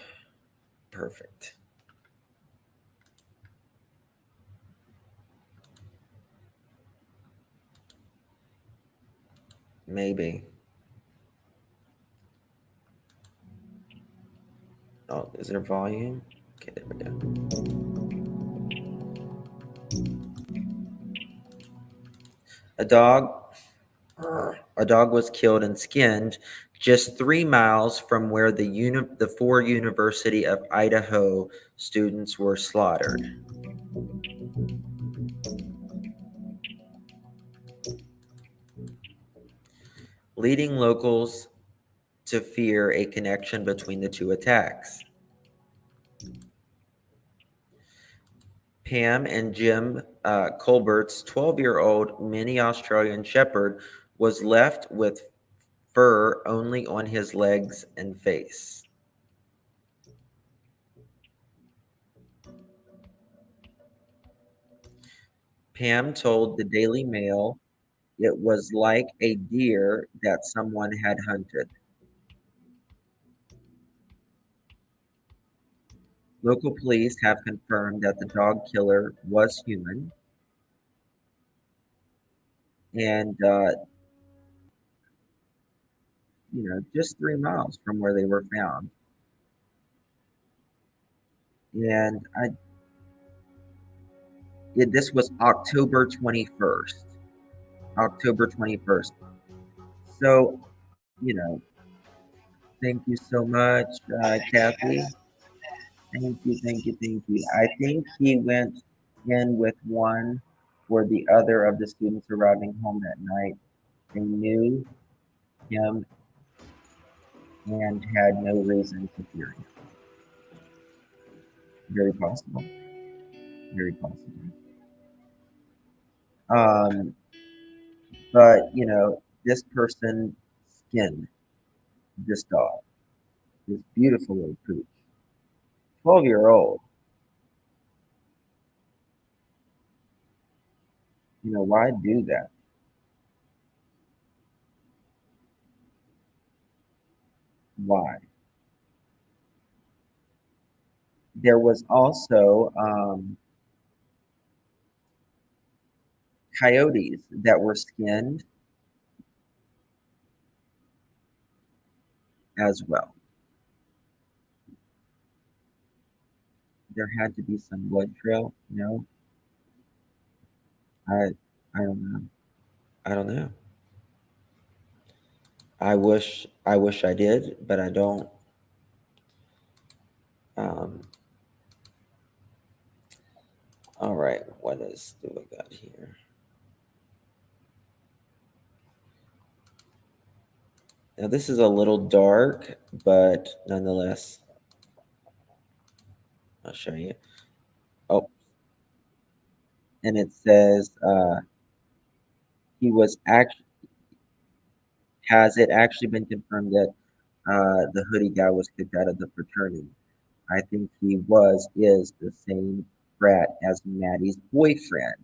Perfect. Maybe. Oh, is there volume? Okay, there we go. A dog a dog was killed and skinned just 3 miles from where the four University of Idaho students were slaughtered, leading locals to fear a connection between the two attacks. Pam and Jim Colbert's 12-year-old mini Australian Shepherd was left with fur only on his legs and face. Pam told the Daily Mail it was like a deer that someone had hunted. Local police have confirmed that the dog killer was human, and just 3 miles from where they were found. And this was October 21st. October 21st. So, you know, thank you so much, Kathy. Thank you, thank you, thank you. I think he went in with one or the other of the students arriving home that night. They knew him and had no reason to fear him. Very possible. Very possible. Um, but this person skinned this dog, this beautiful little pooch, 12-year-old. Why do that? Why? There was also coyotes that were skinned as well. There had to be some blood trail. I I don't know. I don't know. I wish I did, but I don't. Um, all right, what do we got here? Now this is a little dark, but nonetheless, I'll show you. Oh, and it says he was actually has it actually been confirmed that the hoodie guy was kicked out of the fraternity? I think is the same frat as Maddie's boyfriend.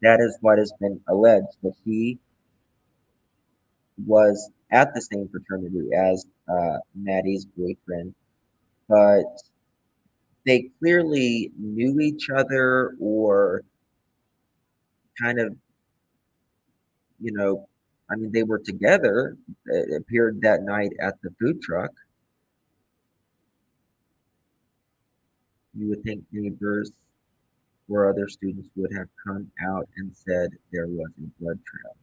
That is what has been alleged, that he was at the same fraternity as Maddie's boyfriend, but they clearly knew each other, or kind of, you know, I mean, they were together. It appeared that night at the food truck. You would think neighbors or other students would have come out and said there was a blood trail.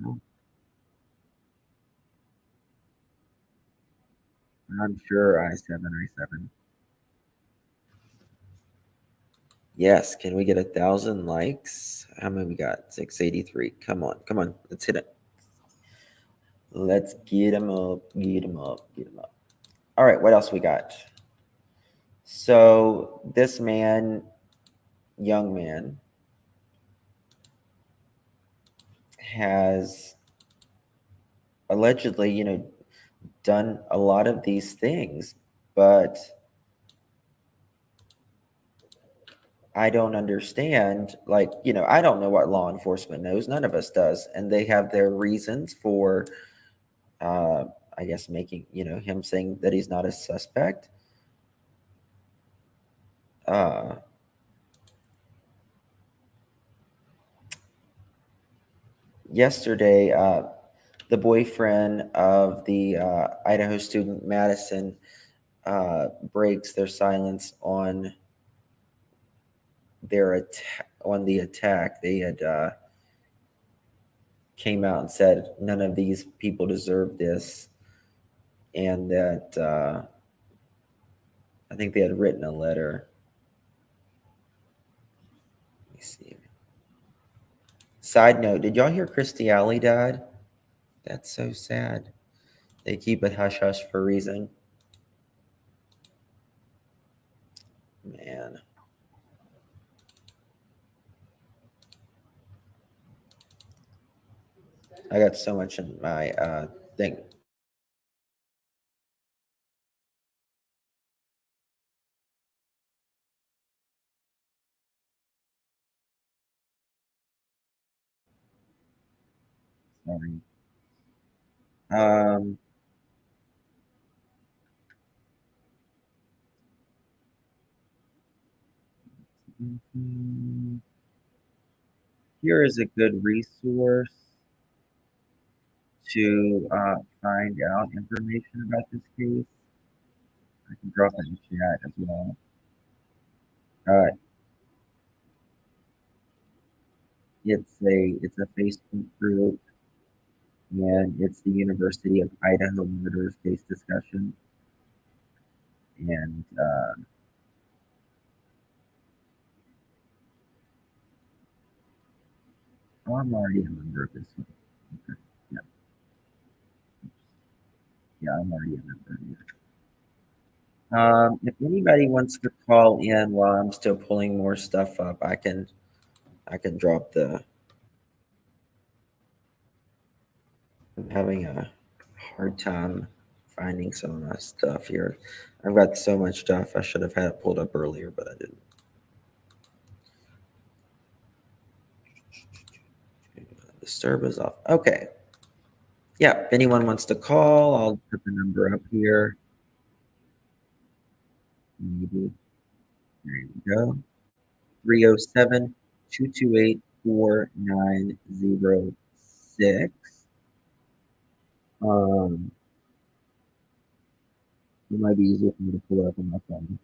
Well, I'm sure I7. Yes, can we get 1,000 likes? How many we got? 683. Come on, come on, let's hit it. Let's get them up, get them up, get them up. All right, what else we got? So this man, young man, has allegedly, done a lot of these things, but I don't understand. Like, I don't know what law enforcement knows. None of us does, and they have their reasons for, uh, I guess, making him saying that he's not a suspect. Uh, Yesterday, the boyfriend of the Idaho student Madison breaks their silence on on the attack. They had came out and said none of these people deserve this, and that I think they had written a letter. Let me see. Side note: did y'all hear Christy Alley died? That's so sad. They keep it hush hush for a reason. Man. I got so much in my thing. Sorry. Um, Here is a good resource to find out information about this case. I can drop it in chat as well. Uh, it's a Facebook group, and it's the University of Idaho Murders Case Discussion. And I'm already a member of this one. Okay. Yeah, yeah, I'm already a member here. If anybody wants to call in while I'm still pulling more stuff up, I can drop the. I'm having a hard time finding some of my stuff here. I've got so much stuff. I should have had it pulled up earlier, but I didn't. Disturb is off. Okay. Yeah, if anyone wants to call, I'll put the number up here. Maybe. There you go. 307 228 4906. It might be easier for me to pull it up on my phone.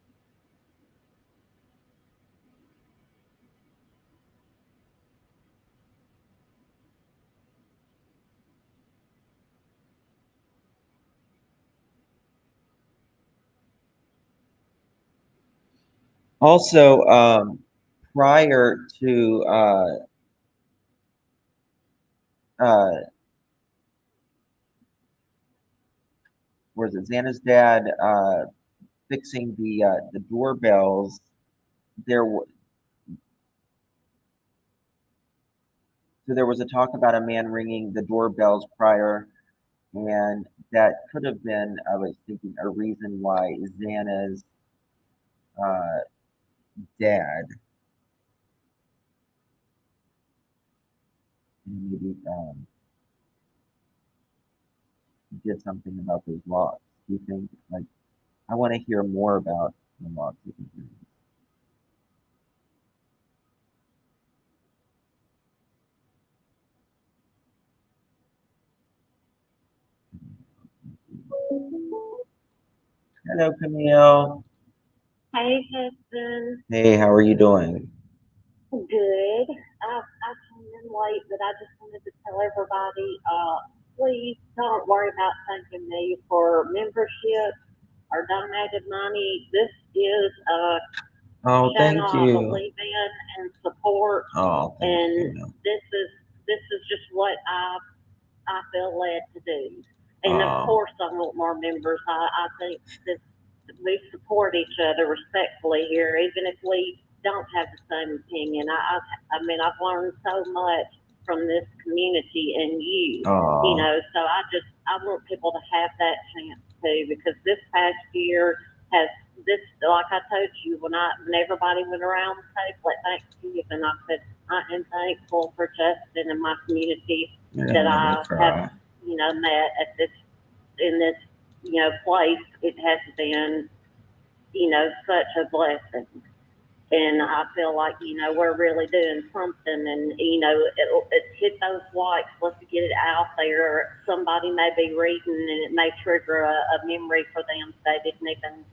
Also, prior to uh, was it Xana's dad fixing the doorbells? There, so there was a talk about a man ringing the doorbells prior, and that could have been, I was thinking, a reason why Xana's uh, dad maybe did something about those locks. Do you think? Like, I want to hear more about the locks. Hello, Camille. Hey, husband. Hey, how are you doing? Good. I came in late, but I just wanted to tell everybody, please don't worry about thanking me for membership or donated money. This is a Oh, thank channel I you. believe in and support, Oh, thank and you. this is just what I feel led to do. And of Oh, course, I want more members. I think that we support each other respectfully here, even if we don't have the same opinion. I mean, I've learned so much from this community and you oh, know, so I want people to have that chance too, because this past year has this, like I told you, when everybody went around the table at Thanksgiving, I said, I am thankful for Justin and my community you that don't make I me have, cry. met in this, place. It has been, such a blessing. And I feel like, we're really doing something, and, it's hit those likes, let's get it out there. Somebody may be reading and it may trigger a memory for them they didn't even,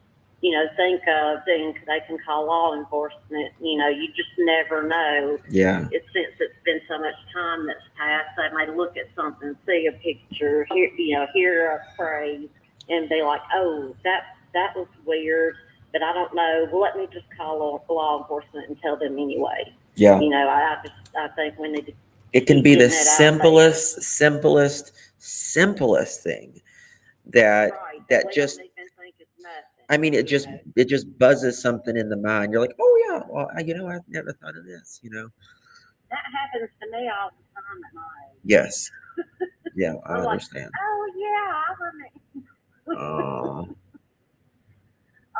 think of, and they can call law enforcement. You just never know. Yeah. Since it's been so much time that's passed, they may look at something, see a picture, hear a phrase, and be like, "Oh, that was weird, but I don't know. Well, let me just call law enforcement and tell them anyway." Yeah. I think we need to. It can be the Getting it out simplest thing that right. that We just, don't even think it's nothing. I mean, it just buzzes something in the mind. You're like, oh yeah, well, I've never thought of this. That happens to me all the time at night. Yes. Yeah, I I'm like, understand. oh yeah, I remember.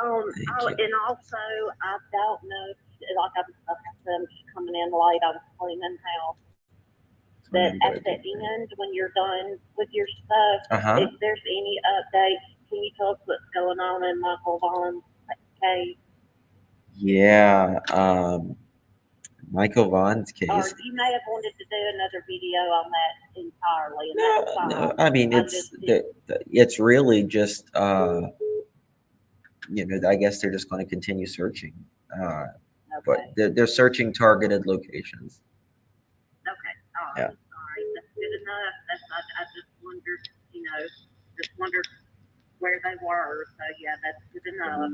Oh, thank you. And also, I don't know, like I said, I'm just coming in late. I was cleaning house. That at the end, when you're done with your stuff, if there's any updates, can you tell us what's going on in Michael Vaughn's case? Yeah, Michael Vaughn's Or case. you may have wanted to do another video on that entirely, and No, that's fine. no. I mean, it's really just I guess they're just going to continue searching. But Okay. they're searching targeted locations. Okay. All right. Yeah. All right. That's good enough. I just wondered where they were. So yeah, that's good enough.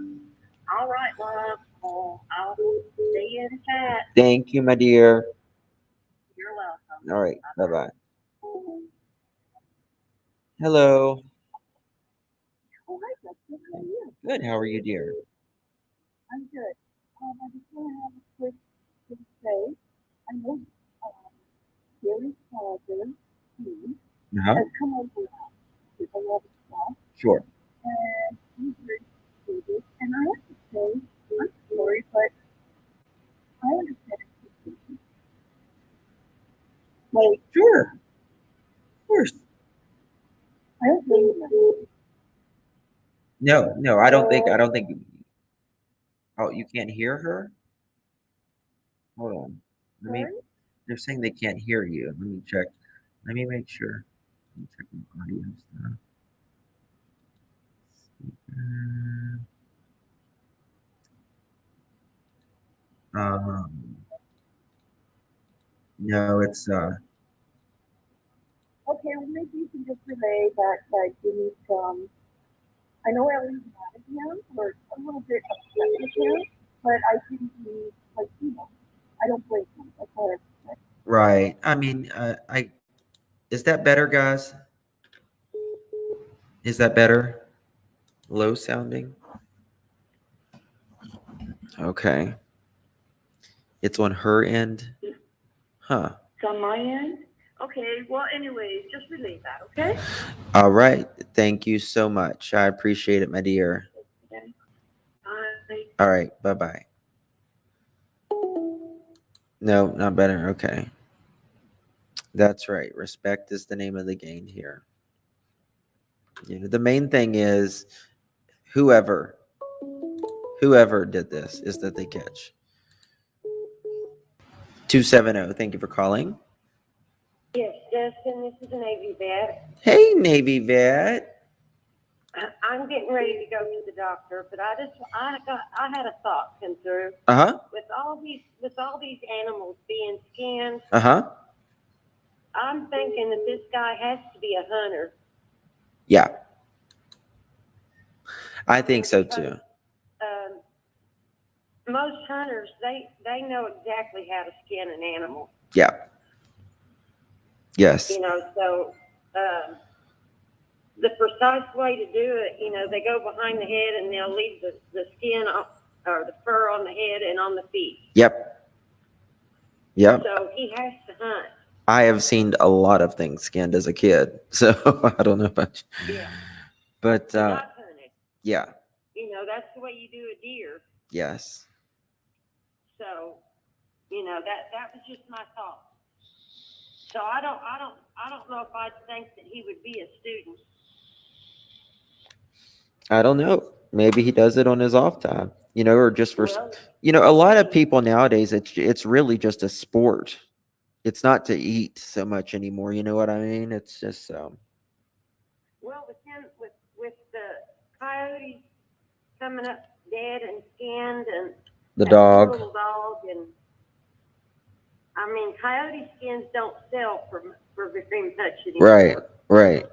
All right, love. Well, I'll see you in chat. Thank you, my dear. You're welcome. All right. Bye-bye. Hello. Oh, hi, Justin. How are you? Good. How are you, dear? I'm good. I just want to have a quick thing to say. I know Gary's father, Steve, has come over with a lot of stuff, Sure. and he's very excited. And I have to say, I'm sorry, but I understand his situation. Like, Sure. Of course. I don't blame him. No, I don't think. Oh, you can't hear her? Hold on. Sorry? They're saying they can't hear you. Let me check. Let me make sure. Let me check my audio stuff. No, it's Okay, well, maybe you can just relay that you need some. I know Ellie's mad at him, or a little bit upset with him, but I think he, like, I don't blame him. That's all I have to say. right. I mean, is that better, guys? Is that better? Low sounding? Okay. It's on her end? Huh. It's on my end? Okay, well, anyways, just relay that, okay? All right. Thank you so much. I appreciate it, my dear. Okay. Bye. All right. Bye-bye. No, not better. Okay. That's right. Respect is the name of the game here. The main thing is whoever did this is that they catch. 270. Thank you for calling. Yes, Justin, this is a Navy vet. Hey, Navy vet. I'm getting ready to go to the doctor, but I had a thought come through. Uh-huh. With all these animals being skinned, Uh-huh. I'm thinking that this guy has to be a hunter. Yeah. I think so too. Most hunters, they know exactly how to skin an animal. Yeah. Yes. You know, so the precise way to do it, you know, they go behind the head and they'll leave the skin or the fur on the head and on the feet. Yep. Yep. So he has to hunt. I have seen a lot of things skinned as a kid, so I don't know about you. Yeah. But Not hunted. yeah. You know, that's the way you do a deer. Yes. So, you know, that was just my thought. So I don't know if I'd think that he would be a student. I don't know. Maybe he does it on his off time, you know, or just for, Well, you know, a lot of people nowadays, it's really just a sport. It's not to eat so much anymore. You know what I mean? It's just, well, with the coyotes coming up dead and skinned and the that dog. little dog, and I mean, coyote skins don't sell for very much anymore. Right. Right.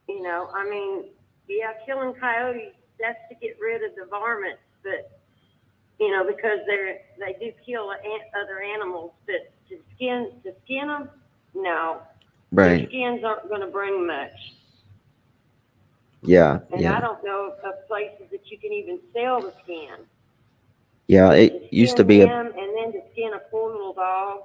You know, I mean, yeah, killing coyotes, that's to get rid of the varmints, but, you know, because they do kill other animals, but to skin them, no. Their Right. skins aren't going to bring much. Yeah. And Yeah. I don't know of places that you can even sell the skin. Yeah. To It used to skin be them and then to skin a poor little dog.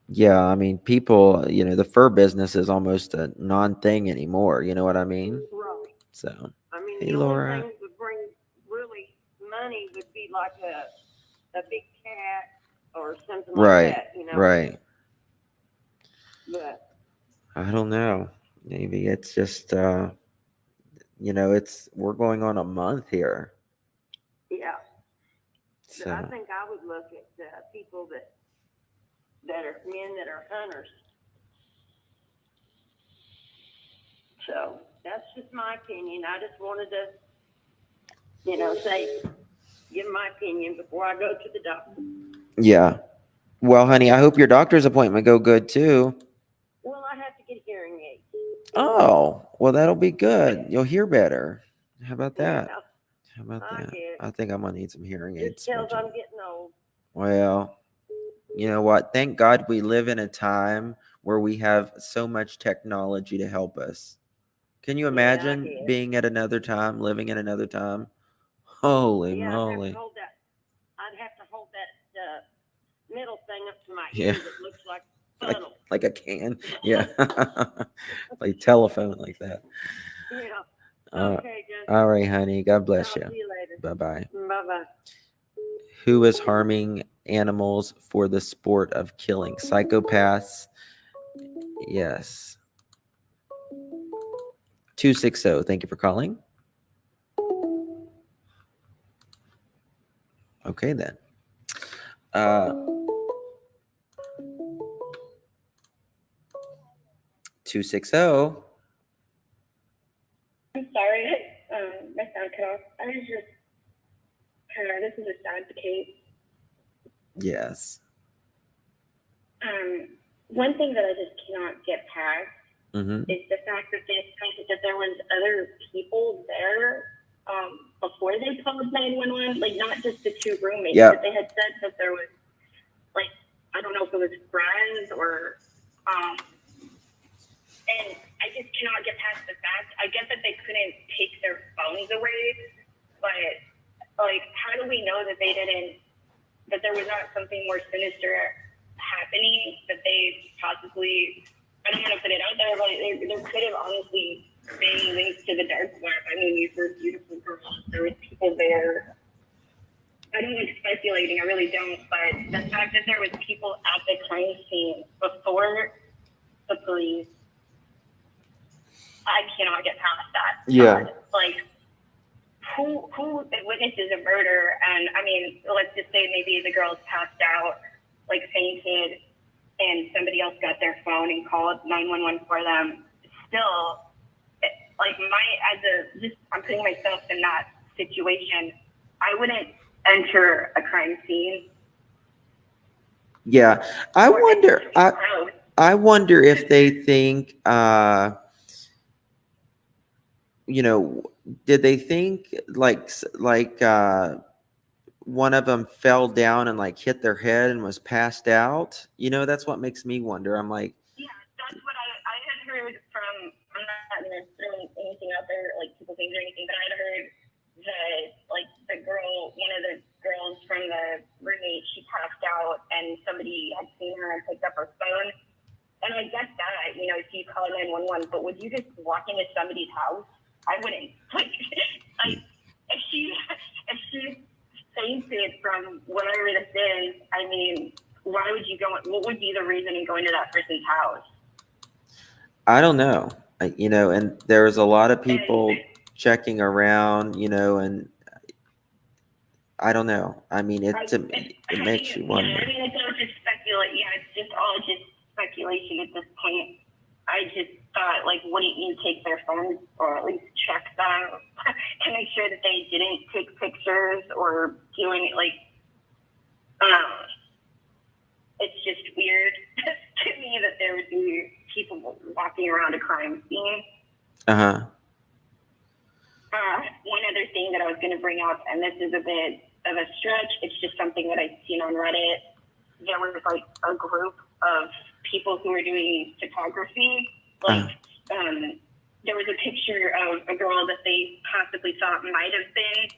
Yeah, I mean, people, you know, the fur business is almost a non-thing anymore. You know what I mean? Right. So, I mean, hey, the Laura. only thing that would bring really money would be like a big cat or something Right. like that, you know. Right. But I don't know. Maybe it's just, you know, we're going on a month here. yeah, but I So, think I would look at people that are men that are hunters. So that's just my opinion. I just wanted to, you know, give my opinion before I go to the doctor. yeah. Well, honey, I hope your doctor's appointment go good too. Well, I have to get hearing aids. Oh, well, that'll be good. You'll hear better. How about that? Yeah, How about I that? get. I think I'm gonna need some hearing aids. Just tells I'm getting old. Well, you know what? Thank God we live in a time where we have so much technology to help us. Can you imagine being at another time, living in another time? Holy moly. I'd have to hold that middle thing up to my Yeah. ear that looks like a funnel. Like a can. Yeah. Like telephone like that. Yeah. Okay, all right, honey. God bless you. See you later. Bye-bye. Bye-bye. Who is harming animals for the sport of killing? Psychopaths. Yes. 260. Thank you for calling. Okay, then. 260. I'm sorry, my sound cut off. I was just this is a sad case. Yes. One thing that I just cannot get past is the fact that they said that there was other people there before they called 911, like not just the two roommates, but they had said that there was, like, I don't know if it was friends or, and I just cannot get past the fact. I get that they couldn't take their phones away, but, like, how do we know that that there was not something more sinister happening, that they possibly, I don't want to put it out there, but there could have honestly been links to the dark web. I mean, these were beautiful girls. There was people there. I don't like speculating, I really don't, but the fact that there was people at the crime scene before the police, I cannot get past that. Yeah. Like, who witnesses a murder? And I mean, let's just say maybe the girls passed out, like fainted, and somebody else got their phone and called 911 for them. Still, like I'm putting myself in that situation. I wouldn't enter a crime scene Yeah. I Or wonder. it's just gross. I wonder if they think. Did they think one of them fell down and like hit their head and was passed out? That's what makes me wonder. I'm like, Yeah, that's what I had heard from. I'm not going to throw anything out there, like people things or anything, but I had heard that like the girl, one of the girls from the roommate, she passed out, and somebody had seen her and picked up her phone. And I get that, if you call 911, but would you just walk into somebody's house? I wouldn't. Like if she fainted from whatever this is, I mean, why would you go? What would be the reason in going to that person's house? I don't know. And there's a lot of people checking around, and I don't know. I mean, it makes you wonder. Yeah, I mean, it's all just speculation. Yeah, it's just all just speculation at this point. I just thought, like, wouldn't you take their phones or at least check them to make sure that they didn't take pictures or do any, like, it's just weird to me that there would be people walking around a crime scene. Uh-huh. One other thing that I was going to bring up, and this is a bit of a stretch, it's just something that I've seen on Reddit. There was like a group of people who were doing photography. Like, there was a picture of a girl that they possibly thought might have been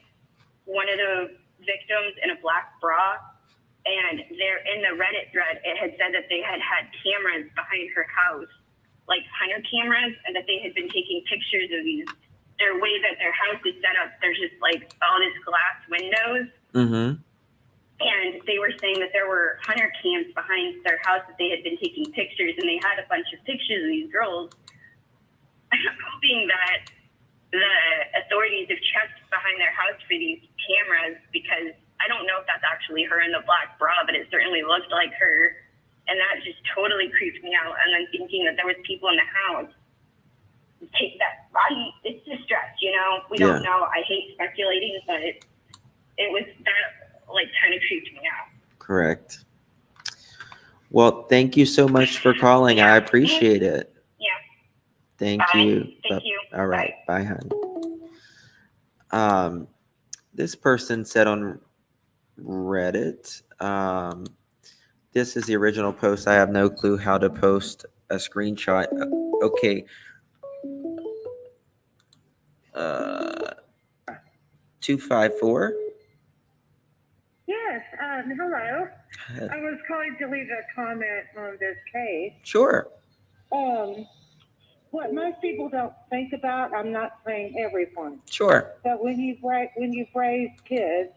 one of the victims in a black bra. And there in the Reddit thread, it had said that they had cameras behind her house, like Hunter cameras, and that they had been taking pictures of these. Their way that their house is set up, there's just like all this glass windows. Mm-hmm. And they were saying that there were Hunter cams behind their house that they had been taking pictures, and they had a bunch of pictures of these girls. I'm hoping that the authorities have checked behind their house for these cameras, because I don't know if that's actually her in the black bra, but it certainly looked like her. And that just totally creeped me out. And then thinking that there was people in the house. Take that body, it's distress, we don't know. I hate speculating, but it was that, like, kind of creeped me out. Correct. Well, thank you so much for calling. Yeah. I appreciate it. Yeah. Thank Bye. you. Thank you. All right. Bye, hon. This person said on Reddit, this is the original post. I have no clue how to post a screenshot. Okay. 254. Yes, hello. I was calling to leave a comment on this case. Sure. What most people don't think about, I'm not saying everyone, Sure. but when you've raised kids,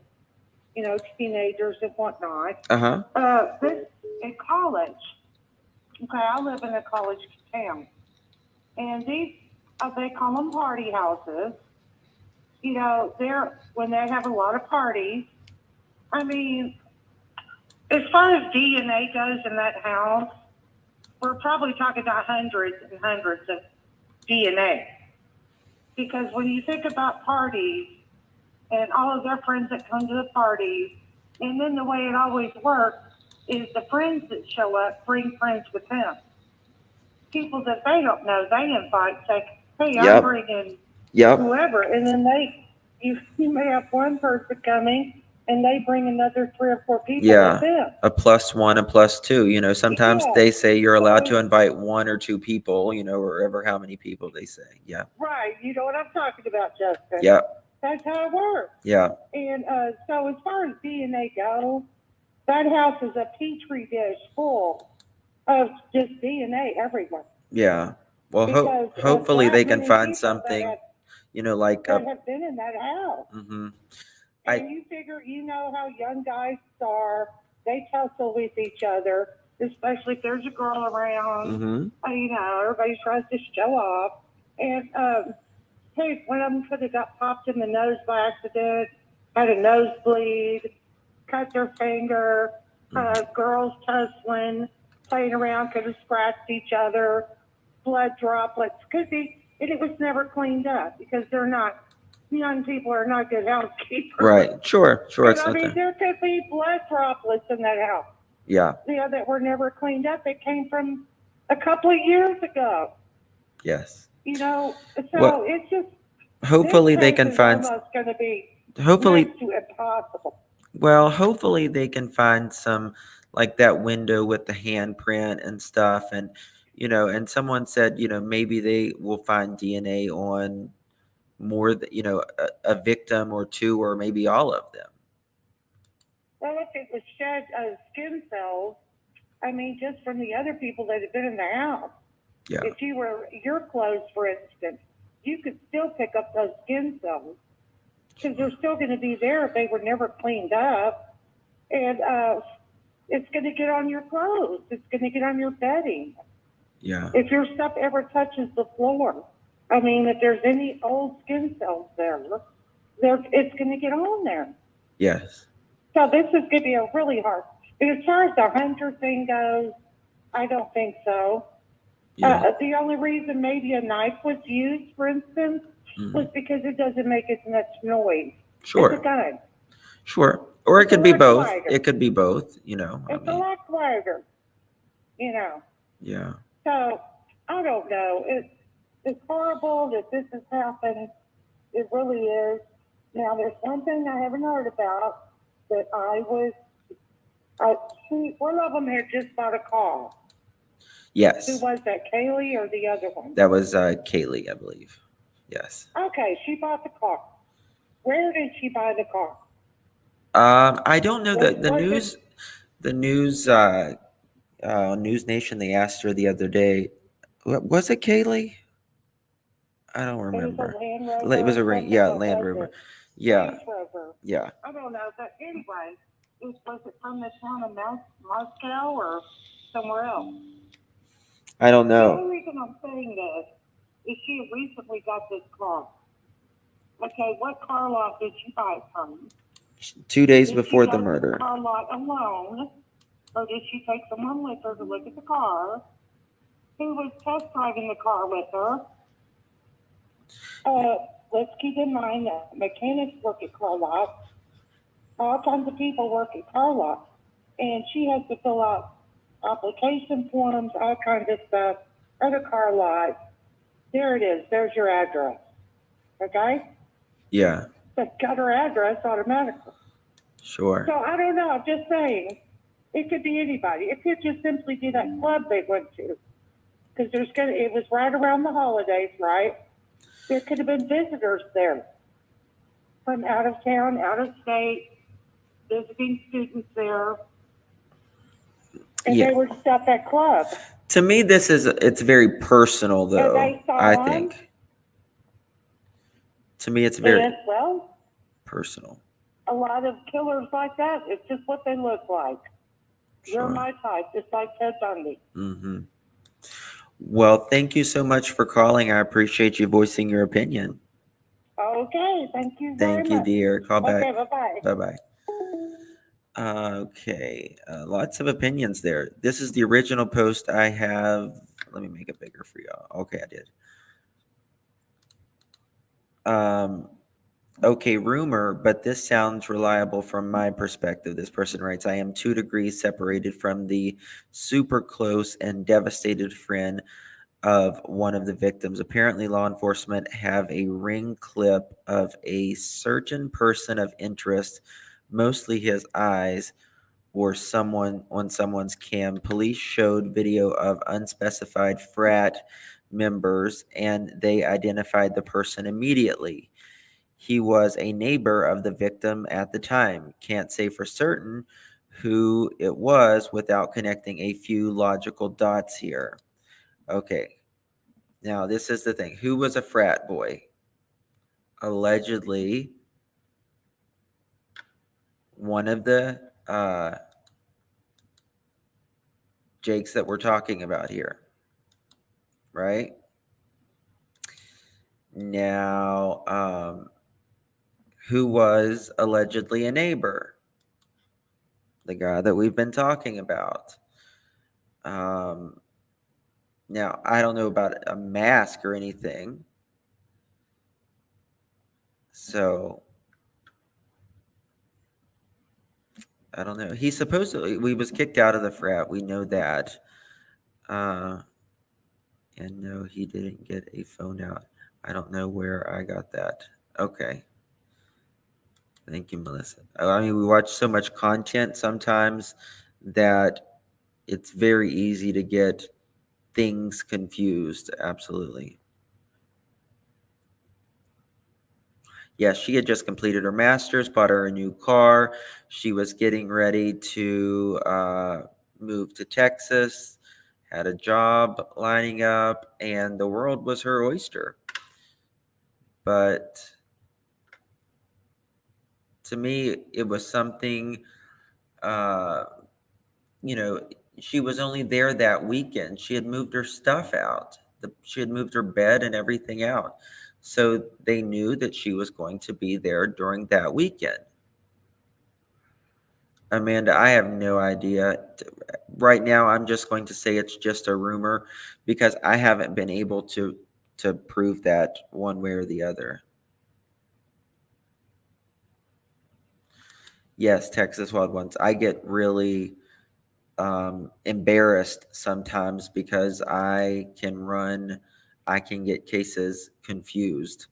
teenagers and whatnot, this in college. Okay, I live in a college town, and these they call them party houses. When they have a lot of parties. I mean, as far as DNA goes in that house, we're probably talking about hundreds and hundreds of DNA. Because when you think about parties and all of their friends that come to the parties, and then the way it always works is the friends that show up bring friends with them. People that they don't know, they invite, say, hey, I'm bringing whoever. And then you may have one person coming, and they bring another 3 or 4 people with them. A +1 and +2. Sometimes they say you're allowed to invite 1 or 2 people, or ever how many people they say. Yeah. Right. You know what I'm talking about, Justin. Yeah. That's how it works. Yeah. And so as far as DNA goes, that house is a petri dish full of just DNA everywhere. Yeah. Well, hopefully they can find something, like that have been in that house. Mm-hmm. And you figure, how young guys are. They tussle with each other, especially if there's a girl around. Mm-hmm. Everybody tries to show off. And, hey, one of them could have got popped in the nose by accident, had a nosebleed, cut their finger, girls tussling, playing around, could have scratched each other, blood droplets, could be, and it was never cleaned up because they're not, young people are not good housekeepers. Right. Sure. There could be blood droplets in that house. Yeah. That were never cleaned up. It came from a couple of years ago. Yes. So Well, it's just hopefully this they case can is find. almost going to be Hopefully, next to impossible. well, hopefully they can find some, like that window with the handprint and stuff, and and someone said, maybe they will find DNA on more, a victim or two, or maybe all of them. Well, if it was shed skin cells, I mean, just from the other people that have been in the house. Yeah. If you were your clothes, for instance, you could still pick up those skin cells because they're still going to be there if they were never cleaned up. And it's going to get on your clothes. It's going to get on your bedding. Yeah. If your stuff ever touches the floor, I mean, if there's any old skin cells there, it's going to get on there. Yes. So this is going to be a really hard. And as far as the hunter thing goes, I don't think so. Yeah. The only reason maybe a knife was used, for instance, was because it doesn't make as much noise. Sure. It's a gun. Sure. Or it It's a could be lot both. quieter. It could be both, I It's a mean, lot quieter, yeah. So I don't know. It's horrible that this has happened. It really is. Now there's one thing I haven't heard about that one of them had just bought a car. Who Yes. was that, Kaylee or the other one? That was Kaylee, I believe. Yes. Okay, she bought the car. Where did she buy the car? I don't know Was- the was it- news News Nation, they asked her the other day, was it Kaylee? I don't It was remember. a Land Rover. It was a ring. What- Yeah, what Land was Rover. it? Yeah. Range Rover. Yeah. I don't know, but anyway, was it from the town of Moscow or somewhere else? I don't The know. only reason I'm saying this is she recently got this car. Okay, what car lot did she buy it from? 2 days Did before she the go to murder. the car lot alone, or did she take someone with her to look at the car? Who was test driving the car with her? Let's keep in mind that mechanics work at car lots. All kinds of people work at car lots, and she has to fill out application forms, all kinds of stuff. Other car lots. There it is. There's your address. Okay? Yeah. So got her address automatically. Sure. So I don't know. I'm just saying, it could be anybody. It could just simply be that club they went to, because it was right around the holidays, right? There could have been visitors there from out of town, out of state, visiting students there, and Yeah. they were just at that club. To me, it's very personal, though. they saw I one? think. To me, it's very And well, personal. a lot of killers like that, it's just what they look like. You're Sure. my type, just like Ted Bundy. Mm-hmm. Well, thank you so much for calling. I appreciate you voicing your opinion. Okay, thank you very Thank you, much. dear. Call back. Okay, bye-bye. Bye-bye. Okay, lots of opinions there. This is the original post I have. Let me make it bigger for y'all. Okay, I did. Okay, rumor, but this sounds reliable from my perspective. This person writes, I am 2 degrees separated from the super close and devastated friend of one of the victims. Apparently, law enforcement have a ring clip of a certain person of interest, mostly his eyes, or someone on someone's cam. Police showed video of unspecified frat members, and they identified the person immediately. He was a neighbor of the victim at the time. Can't say for certain who it was without connecting a few logical dots here. Okay. Now, this is the thing. Who was a frat boy? Allegedly, one of the Jakes that we're talking about here. Right? Now, who was allegedly a neighbor? The guy that we've been talking about. Now, I don't know about a mask or anything. So, I don't know. He supposedly we was kicked out of the frat. We know that. And no, he didn't get a phone out. I don't know where I got that. Okay. Thank you, Melissa. I mean, we watch so much content sometimes that it's very easy to get things confused. Absolutely. Yes, she had just completed her master's, bought her a new car. She was getting ready to move to Texas, had a job lining up, and the world was her oyster. But to me, it was something, uh, you know, she was only there that weekend. She had moved her stuff out. She had moved her bed and everything out. So they knew that she was going to be there during that weekend. Amanda, I have no idea. Right now, I'm just going to say it's just a rumor because I haven't been able to prove that one way or the other. Yes, Texas Wild Ones. I get really embarrassed sometimes because I can get cases confused,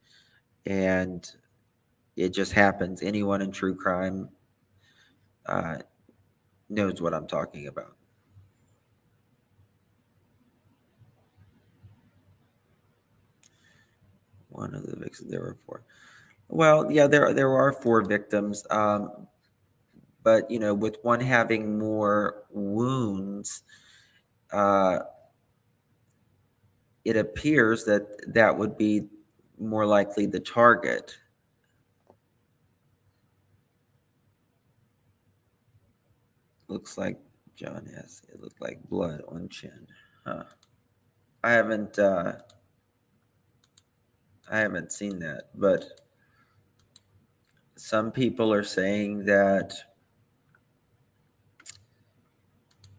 and it just happens. Anyone in true crime knows what I'm talking about. One of the victims, there were 4. Well, yeah, there are 4 victims, but with one having more wounds, it appears that that would be more likely the target. Looks like John has. It looked like blood on chin. Huh. I haven't seen that, but some people are saying that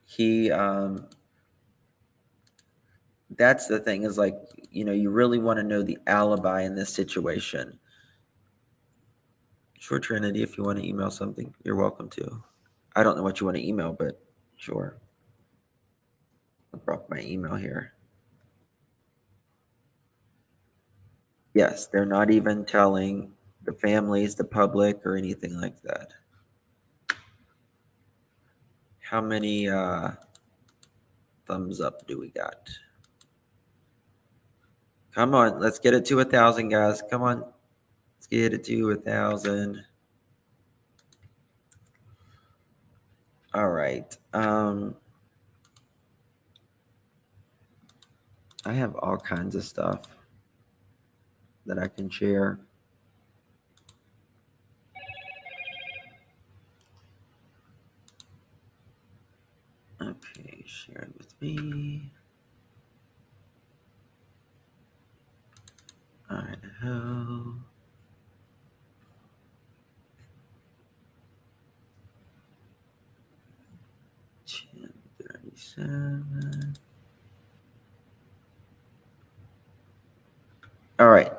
he that's the thing, is like, you really want to know the alibi in this situation. Sure, Trinity, if you want to email something, you're welcome to. I don't know what you want to email, but sure. I brought my email here. Yes, they're not even telling the families, the public, or anything like that. How many thumbs up do we got? Come on, let's get it to 1,000, guys. Come on, let's get it to 1,000. All right. I have all kinds of stuff that I can share. Okay, share it with me. Idaho. Chin 37. All right.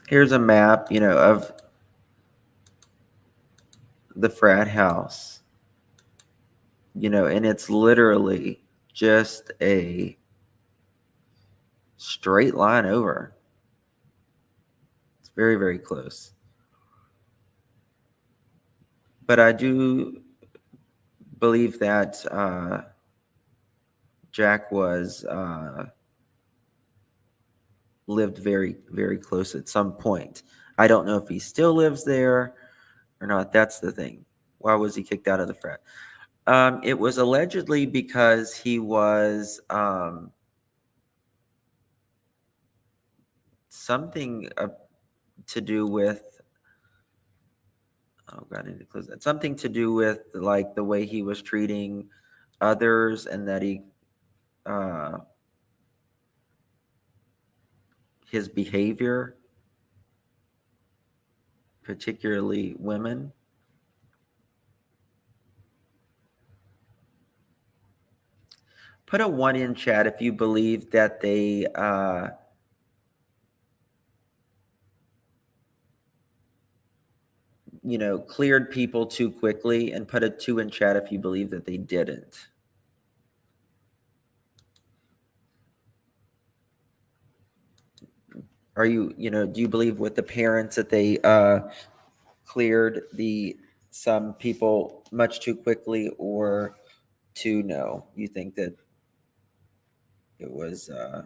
Here's a map, of the frat house. And it's literally just a straight line over. It's very, very close. But I do believe that Jack was lived very, very close at some point. I don't know if he still lives there or not. That's the thing. Why was he kicked out of the frat? It was allegedly because he was something to do with. Oh God, I need to close that. Something to do with like the way he was treating others, and that he his behavior, particularly women. Put a 1 in chat if you believe that they cleared people too quickly, and put a 2 in chat if you believe that they didn't. Are you, do you believe with the parents that they cleared some people much too quickly, or no? You think that it was I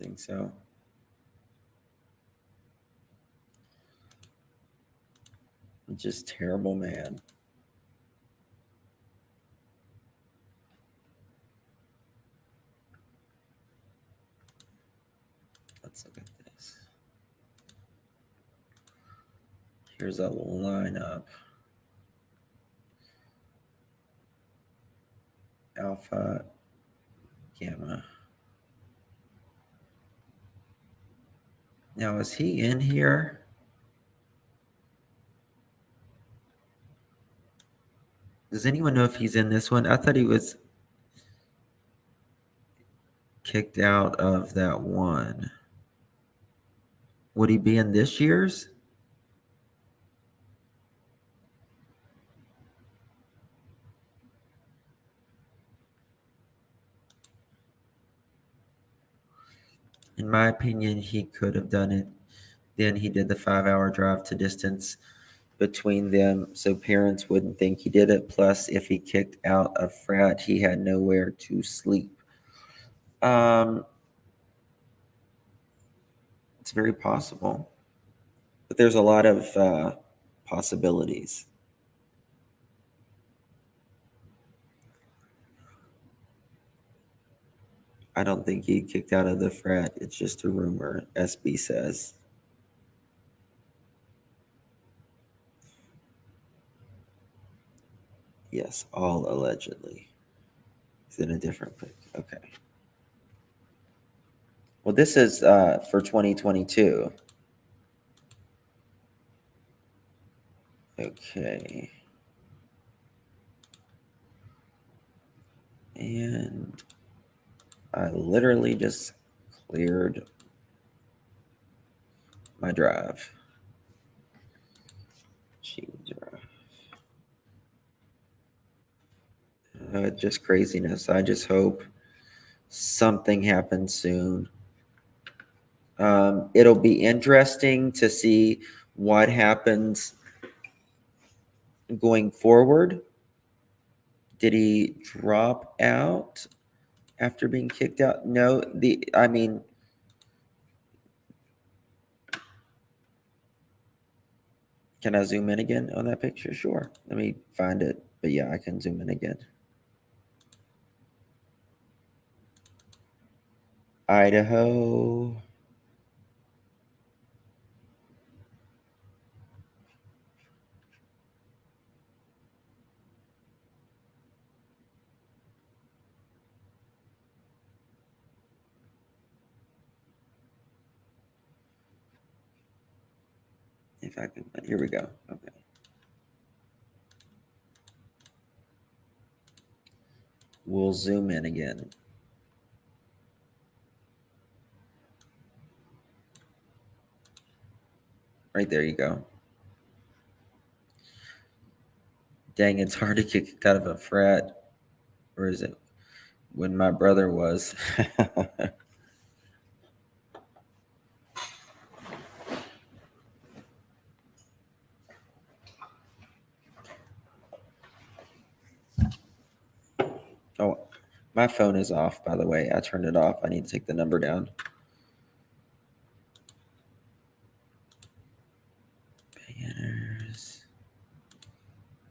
think so. Just terrible man. Let's look at this. Here's a lineup. Alpha, Gamma. Now, is he in here? Does anyone know if he's in this one? I thought he was kicked out of that one. Would he be in this year's? In my opinion, he could have done it. Then he did the 5-hour drive to distance between them so parents wouldn't think he did it. Plus, if he kicked out a frat, he had nowhere to sleep. It's very possible. But there's a lot of possibilities. I don't think he kicked out of the frat. It's just a rumor, SB says. Yes, all allegedly. He's in a different pic. Okay. Well, this is for 2022. Okay. And I literally just cleared my drive. Just craziness. I just hope something happens soon. It'll be interesting to see what happens going forward. Did he drop out after being kicked out? No, can I zoom in again on that picture? Sure. Let me find it. But yeah, I can zoom in again. Idaho. If I can, here we go. Okay. We'll zoom in again. Right there you go. Dang, it's hard to get kicked out of a frat. Or is it when my brother was? Oh, my phone is off, by the way. I turned it off. I need to take the number down. Banners.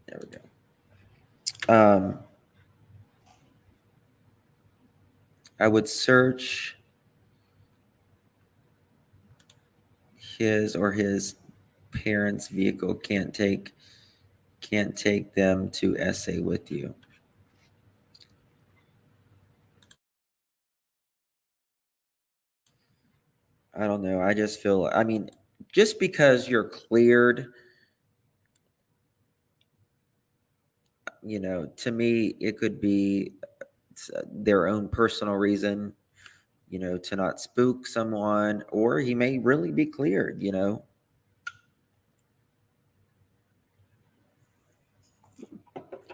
There we go. I would search his parents' vehicle. Can't take them to SA with you. I don't know. I just feel, just because you're cleared, to me, it could be their own personal reason, to not spook someone, or he may really be cleared,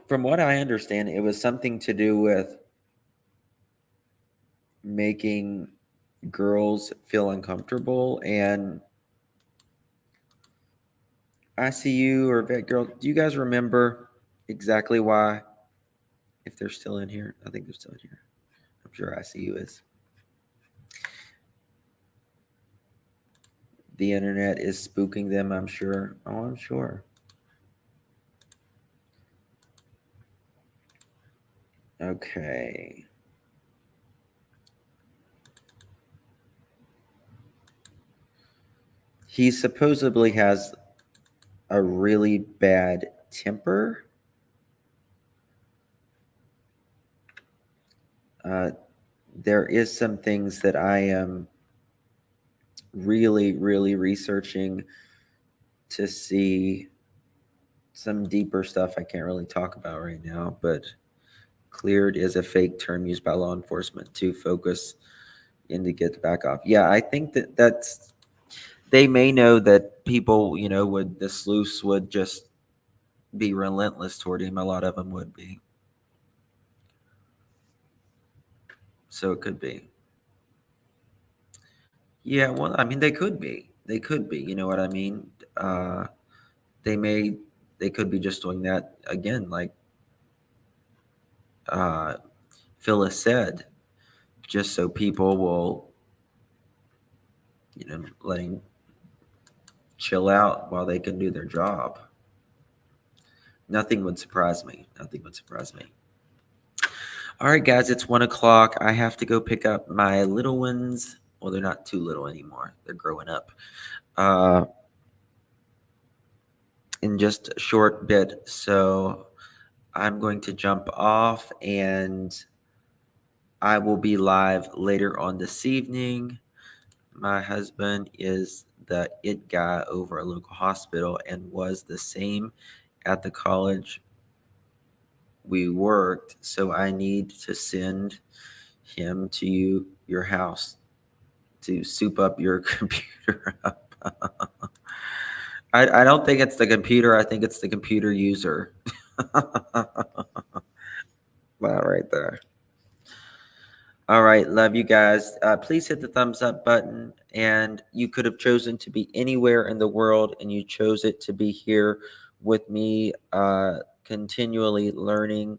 From what I understand, it was something to do with making girls feel uncomfortable. And ICU or vet girl, do you guys remember exactly why? If they're still in here, I think they're still in here. I'm sure ICU is. The internet is spooking them, I'm sure. Oh, I'm sure. Okay. He supposedly has a really bad temper. There is some things that I am really, really researching to see some deeper stuff I can't really talk about right now, but cleared is a fake term used by law enforcement to focus and to get back off. Yeah, I think that's they may know that people, would the sleuths would just be relentless toward him. A lot of them would be. So it could be. Yeah, well, I mean, they could be. They could be. You know what I mean? They could be just doing that again, like Phyllis said, just so people will, letting chill out while they can do their job. Nothing would surprise me. Nothing would surprise me. All right, guys, it's 1:00. I have to go pick up my little ones. Well, they're not too little anymore. They're growing up. In just a short bit. So I'm going to jump off, and I will be live later on this evening. My husband is the IT guy over a local hospital and was the same at the college we worked. So I need to send him to your house to soup up your computer up. I don't think it's the computer. I think it's the computer user. Wow, right there. All right, love you guys. Please hit the thumbs up button. And you could have chosen to be anywhere in the world, and you chose it to be here with me, continually learning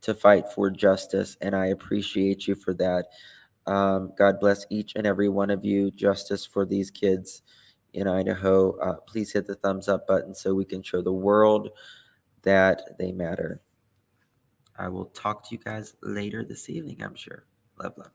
to fight for justice. And I appreciate you for that. God bless each and every one of you. Justice for these kids in Idaho. Please hit the thumbs up button so we can show the world that they matter. I will talk to you guys later this evening, I'm sure. Love, love.